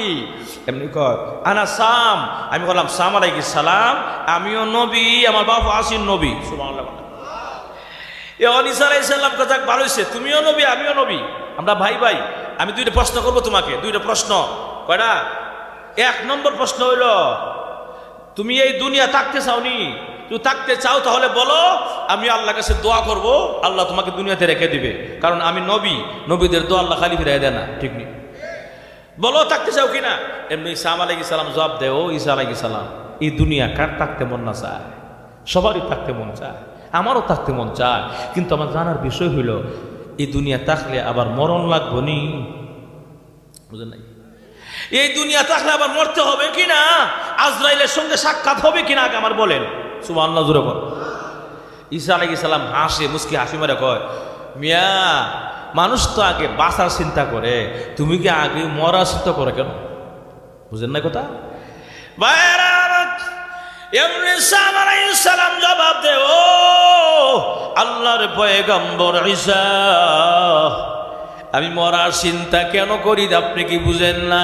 এমনি কয়, আনা সাম। আমি বললাম সাম আলাইহিস সালাম, আমিও নবী, আমার বাবা আসিন নবী। সুবহানাল্লাহ। এখন ঈসা আলাইহিস সালাম কথা ভালো হয়েছে, তুমিও নবী আমিও নবী, আমরা ভাই ভাই। আমি দুইটা প্রশ্ন করবো তোমাকে, দুইটা প্রশ্ন। কয়টা? এক নম্বর প্রশ্ন হইল, তুমি এই দুনিয়া থাকতে চাওনি? তুমি থাকতে চাও তাহলে বলো, আমি আল্লাহর কাছে দোয়া করব, আল্লাহ তোমাকে দুনিয়াতে রেখে দিবে, কারণ আমি নবী, নবীদের দোয়া আল্লাহ খালি ফিরাই দেয় না, ঠিক নেই? বলো থাকতে চাও কিনা? এমনি ঈসা আলাইহিস সালাম জবাব দেয়, ও ঈসা আলাইহিস সালাম, এই দুনিয়া কার থাকতে মন না চায়? সবারই থাকতে মন চায়, আমারও থাকতে মন চায়, কিন্তু আমার জানার বিষয় হইল, এই দুনিয়া থাকলে আবার মরণ লাগবো নি? বুঝেন নাই? এই দুনিয়া থাকলে আবার মরতে হবে কিনা, আজরাইলের সঙ্গে সাক্ষাৎ হবে কিনা, আগে আমার বলেন। সুবহানাল্লাহ, জোরে বল। ঈসা আলাইহিস সালাম হাসে, মুস্কি হাসি মারে কয়, মিয়া, মানুষ তো আগে বাঁচার চিন্তা করে, তুমি কি আগে মরার চিন্তা করে কেন? বুঝেন না কথা? সালাম জবাব দে, ও আল্লাহর পয়গম্বর ঈসা, আমি মরার চিন্তা কেন করি আপনি কি বুঝেন না?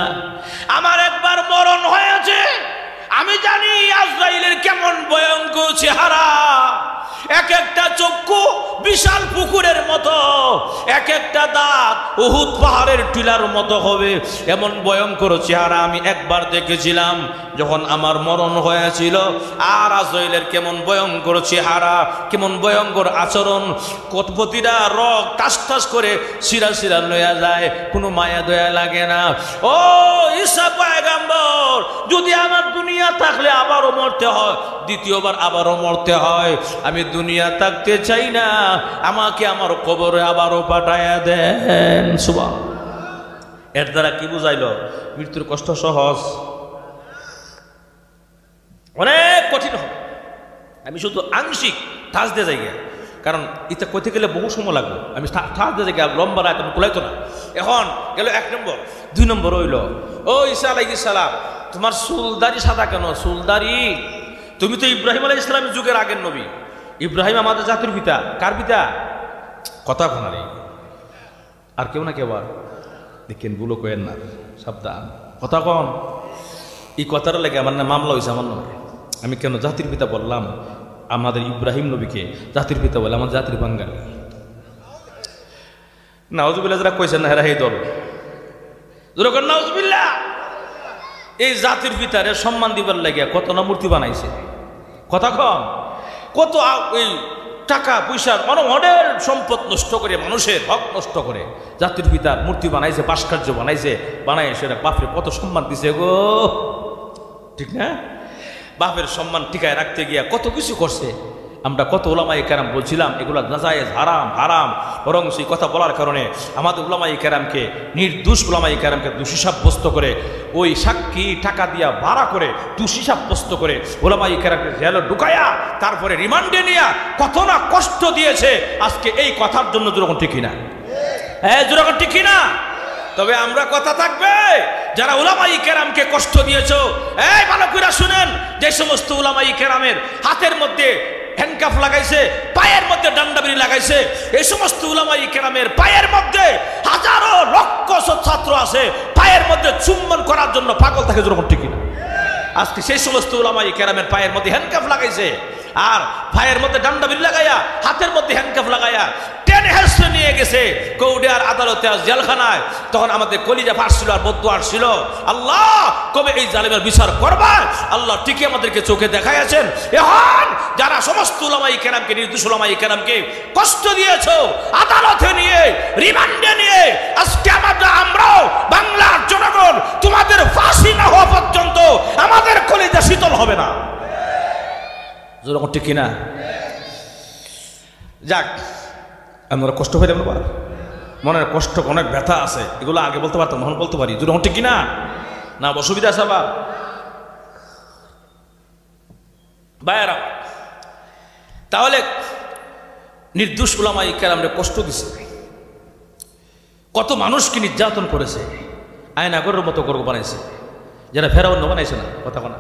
আমার একবার মরণ হয়েছে, আমি জানি আজরাইলের কেমন ভয়ঙ্কর চেহারা, এক একটা চক্ষু বিশাল পুকুরের মতো, এক একটা দাঁত উহুদ পাহাড়ের টিলার মতো হবে, এমন ভয়ঙ্কর চেহারা আমি একবার দেখেছিলাম যখন আমার মরণ হয়েছিল। আর আজরাইলের কেমন ভয়ঙ্কর চেহারা, কেমন ভয়ঙ্কর আচরণ, প্রতিটা রগ টাস টাস করে শিরা শিরা লইয়া যায়, কোনো মায়া দয়া লাগে না। ও ঈসা পয়গম্বর, যদি আমার দুনিয়া থাকলে আবারও মরতে হয়, দ্বিতীয়বার আবারও মরতে হয়, আমি দুনিয়া থাকতে চাই না, আমাকে আমার কবরে আবারও পাঠায়া দেন। সুবহানাল্লাহ। এর দ্বারা কি বুঝাইল? মৃত্যুর কষ্ট সহজ, অনেক কঠিন হবে। আমি শুধু আংশিক ঠাস দিয়ে যাই, কারণ এটা কইতে গেলে বহু সময় লাগবে, আমি ঠাস দিয়ে যাই, লম্বা রায় তুমি কুলাইতো না। এখন গেল এক নম্বর। দুই নম্বর হইল, ও ঈসা আলাইহিস সালাম, তোমার চুলদারি সাদা কেন? চুলদারি, তুমি তো ইব্রাহিম আলাইহিস সালামের যুগের আগের নবী। ইব্রাহিম আমাদের জাতির পিতা, কার পিতা? কথা কোনা নেই, আর কেউ না কেউ। আর দেখেন, ভুলো কেন না, সাবধান, কথা কন। এই কথাটা লেগে আমার না মামলা হয়েছে আমার নয়। আমি কেন জাতির পিতা বললাম? আমাদের ইব্রাহিম নবীকে জাতির পিতা বলে, আমার জাতির বাঙালি। নাউজুবিল্লাহ যারা কইছেন না, হেরা এই দল নাউজুবিল্লাহ। এই জাতির পিতারে সম্মান দিবার লাগিয়া কত না মূর্তি বানাইছে, কথা কম। কত এই টাকা পয়সার অনেক সম্পদ নষ্ট করে, মানুষের হক নষ্ট করে জাতির পিতার মূর্তি বানাইছে, ভাস্কর্য বানাইছে, বানাই সেটা বাপরে কত সম্মান দিছে গো, ঠিক না? বাপের সম্মান টিকায় রাখতে গিয়া কত কিছু করছে। আমরা কত ওলামায়ে কেরাম বলছিলাম এগুলা নাজায়েজ, হারাম হারাম, বরং সেই কথা বলার কারণে আমাদের ওলামায়ে কেরামকে, নির্দোষ ওলামায়ে কেরামকে দোষী সাব্যস্ত করে, ওই সাক্ষী টাকা দিয়া ভাড়া করে দোষী সাব্যস্ত করে ওলামায়ে কেরামকে জেলে ঢুকায়া তারপরে রিমান্ডে নিয়ে কত না কষ্ট দিয়েছে। আজকে এই কথার জন্য যেরকম ঠিক না, হ্যাঁ যেরকম ঠিক না। তবে আমরা কথা থাকবে, যারা উলামায়ে কেরামকে কষ্ট দিয়েছো, এই ভালো করে শুনেন, যে সমস্ত উলামায়ে কেরামের হাতের মধ্যে হ্যান্ডকাফ লাগাইছে, পায়ের মধ্যে ডান্ডাবিড়ি লাগাইছে, এই সমস্ত উলামায়ে কেরামের পায়ের মধ্যে হাজারো লক্ষ ছাত্র আছে, পায়ের মধ্যে চুম্বন করার জন্য পাগল থাকে, যেরকম ঠিক না। আজকে সেই সমস্ত উলামায়ে কেরামের পায়ের মধ্যে হ্যান্ডকাফ লাগাইছে, আর পায়ের মধ্যে ডান্ডাবিড়ি লাগাইয়া, হাতের মধ্যে হ্যান্ডকাফ লাগাইয়া টেনে টেনে হেসে নিয়ে গেছে কৌডিয়ার আদালতে, জেলখানায়। তখন আমাদের কলিজা ফাটছিল আর বদ্দু আসছিল, আল্লাহ কবে এই জালেমের বিচার করবা? আল্লাহ ঠিকই আমাদেরকে চোখে দেখাইয়াছেন। এখন যারা সমস্ত উলামায়ে কেরামকে, নির্দোষ উলামায়ে কেরামকে কষ্ট দিয়েছো, আদালতে নিয়ে, রিমান্ডে নিয়ে, আজকে আমরাও বাংলার জনগণ তোমাদের ফাঁসি না হওয়া পর্যন্ত আমাদের কলিজা শীতল হবে না। যেরকম ঠিক কিনা? যাক, আমরা কষ্ট হয়ে যাবো, মনের কষ্ট, অনেক ব্যথা আছে, এগুলো আগে বলতে পারতাম, এখন বলতে পারি। যেরকম ঠিক কিনা? না অসুবিধা আছে আবার ভাইয়েরা? তাহলে নির্দোষ উলামায়ে কেরামরে কষ্ট দিছে, কত মানুষকে নির্যাতন করেছে, আয়নাগরের মতো গর্ব বানাইছে, যারা ফেরাউন বানাইছে না, কথা বলা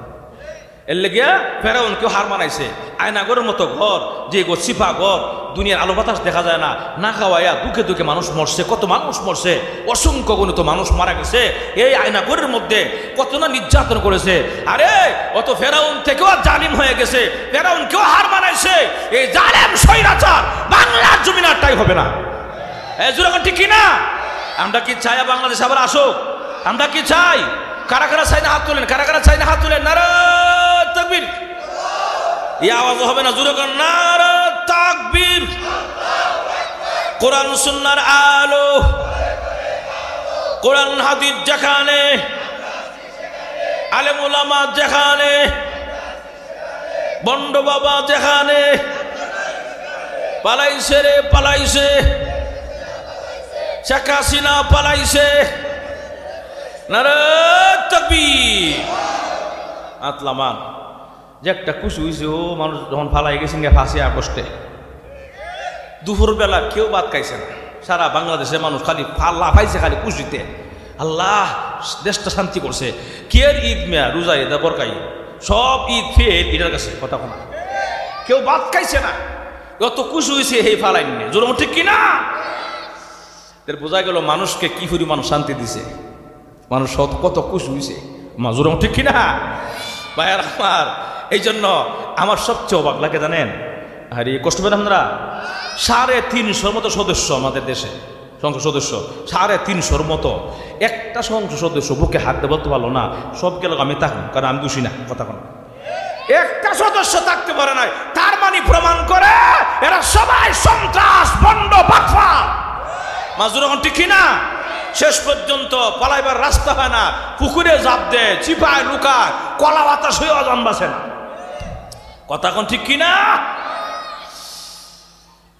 এর লেগিয়া ফেরাউন কেউ হার মানাইছে। আয়নাগরের মতো ঘর, যে গো সিফা ঘর, দুনিয়ার আলো বাতাস দেখা যায় না, না খাওয়াইয়া দুঃখে দুঃখে মানুষ মরছে, কত মানুষ মরছে, অসংখ্য গণিত মানুষ মারা গেছে এই আয়নাগরের মধ্যে, কত না নির্যাতন করেছে। আরে অত ফেরাউন থেকেও জালিম হয়ে গেছে, ফেরাউন কেউ হার মানাইছে। এই জালেম স্বৈরাচার বাংলার জমিনারটাই হবে না। যেরকম ঠিক কিনা? আমরা কি চাই বাংলাদেশ আবার আসুক? আমরা কি চাই? কারা কারা চাই না হাত তুলেন, কারা কারা চাই না হাত তুলেন। নারা তাকবীর, এই আওয়াজ হবে না, জোরে করেন নারা তাকবীর। কোরআন সুন্নাহর আলো, কোরআন হাদিস যেখানে, আলেম উলামা যেখানে, বন্ড বাবা যেখানে, পালাইছে রে পালাইছে, শেখ হাসিনা পালাইছে। নারা তাকবীর। আতলামান যে একটা খুশি হয়েছে, ও মানুষ যখন ফালাই গেছেন ফাঁসি আগস্টে, দুপুরবেলা কেউ ভাত খাইছে না, সারা বাংলাদেশের মানুষ খালি লাফাইছে, খালি খুশিতে। আল্লাহ দেশটা শান্তি করছে। কের ঈদ মেয়া, রোজা ঈদ, বরকাই, সব ঈদ ফের ঈদের কাছে, কথা বলা, কেউ ভাত খাইছে না, যত খুশি হয়েছে এই ফালাই নিয়ে। জোর ঠিক কিনা? বোঝা গেল মানুষকে কি পরিমাণ শান্তি দিছে, মানুষ কত খুশি হয়েছে। মাজুর ঠিক কিনা ভাইয়ার আমার? এই জন্য আমার সবচেয়ে অবাক লাগে জানেন, আরে কষ্ট পেন আমরা, 350 মতো সদস্য আমাদের দেশে, সংসদ সদস্য 350 মতো, একটা সংসদ সদস্য বুকে হাত দিয়ে বলতে পারলো না সব গেল আমি থাকবো, কারণ আমি দোষী না, কথা বলা, একটা সদস্য থাকতে পারে নাই, তার মানে প্রমাণ করে এরা সবাই সন্ত্রাস, বন্ড, বাটফা। মাজুর ঠিক কিনা? শেষ পর্যন্ত পালাইবার রাস্তা হয় না, পুকুরে জাপ দেয়, চিপায় লুকায়, কলা বাতাস হয়ে অজান বাসে না, কথা কোন ঠিক কিনা?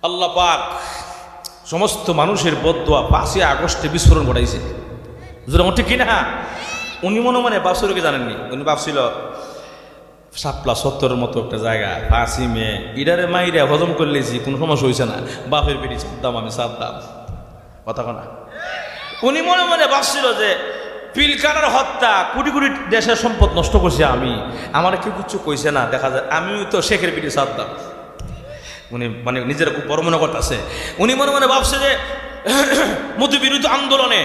আল্লাহ পাক সমস্ত মানুষের বদদোয়া 5 আগস্টে বিস্ফোরণ ঘটাইছে, যেরকম ঠিক কিনা? উনি মনে মনে বাপসুরকে জানেননি, উনি ভাবছিল শাপলা 70 মতো একটা জায়গা, 5 মে ইডারে মাইরে হজম করলেছি, কোনো সমস্যা হয়েছে না, বাপের বেরিয়ে চাপতাম, আমি চাপতাম, কথা কোনা। উনি মনে মনে ভাবছিল যে পিলকানার হত্যা, কোটি কোটি দেশের সম্পদ নষ্ট করছে আমি, আমার কেউ কিছু কইছে না, দেখা যায় আমি তো শেখের বিটি সাদ্দাম। উনি মানে নিজের খুব বড় মনে করতেছে। উনি মনে মনে ভাবছে যে মধু বিরোধী আন্দোলনে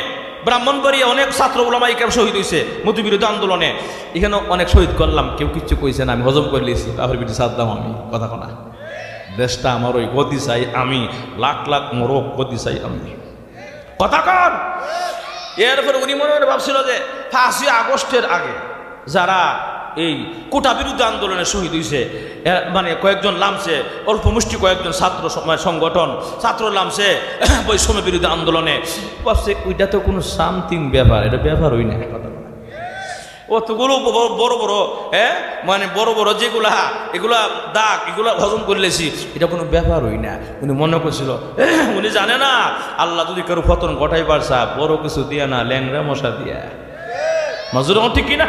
ব্রাহ্মণবাড়িয়া অনেক ছাত্র ওলামায়ে কেরাম শহীদ হয়েছে, মধু বিরোধী আন্দোলনে, এখানে অনেক শহীদ করলাম, কেউ কিছু কইছে না, আমি হজম করে লিয়েছি, কাপের বিটি সাদ্দাম আমি, কথা কোনা। দেশটা আমার ওই গদি চাই আমি, লাখ লাখ মোরক গদি চাই আমি, কথা কন। এরপরে উনি মনে মনে ভাবছিল যে 5 আগস্টের আগে যারা এই কোটা বিরোধী আন্দোলনে শহীদ হয়েছে, মানে কয়েকজন লামছে, অল্প মুষ্টি কয়েকজন ছাত্র সংগঠন, ছাত্র লামছে বৈষম্য বিরোধী আন্দোলনে, ভাবছে ওইটা তো কোনো সামথিং ব্যাপার, এটা ব্যাপার হই না, কথা অতগুলো বড় বড়, মানে বড় বড় যেগুলা এগুলা দাগ, এগুলা হজম করে লেছি, এটা কোনো ব্যাপার হই না। উনি মনে করছিল, উনি জানে না আল্লাহ যদি কারো পতন ঘটাই পারছা বড় কিছু দিয়া না, ল্যাংরা মশা দিয়া। মাজুর ঠিক কিনা?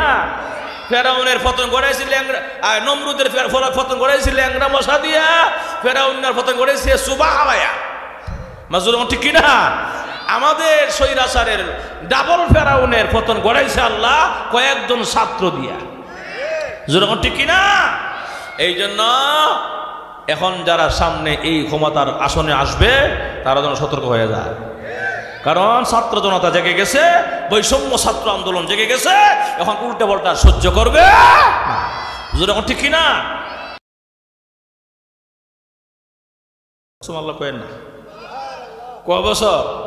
ফেরাউনের পতন ঘটাইছিল ল্যাংরা, নমরুদের পতন ঘটাইছিল ল্যাংরা মশা দিয়া, ফেরাউনের পতন ঘটাইছে সুবা হাওয়ায়া। মাজুর ঠিক কিনা? আমাদের স্বৈরাচারের ডাবল ফেরাউনের পতন গড়াইছে আল্লাহ কয়েকজন ছাত্র দিয়া, যেরকম ঠিক কিনা? এই জন্য এখন যারা সামনে এই ক্ষমতার আসনে আসবে তারা যেন সতর্ক হয়ে যায়, কারণ ছাত্র জনতা জেগে গেছে, বৈষম্য ছাত্র আন্দোলন জেগে গেছে, এখন উল্টা পাল্টা সহ্য করবে, যেরকম ঠিক কিনা? আল্লাহ কয়েন না, ক বছর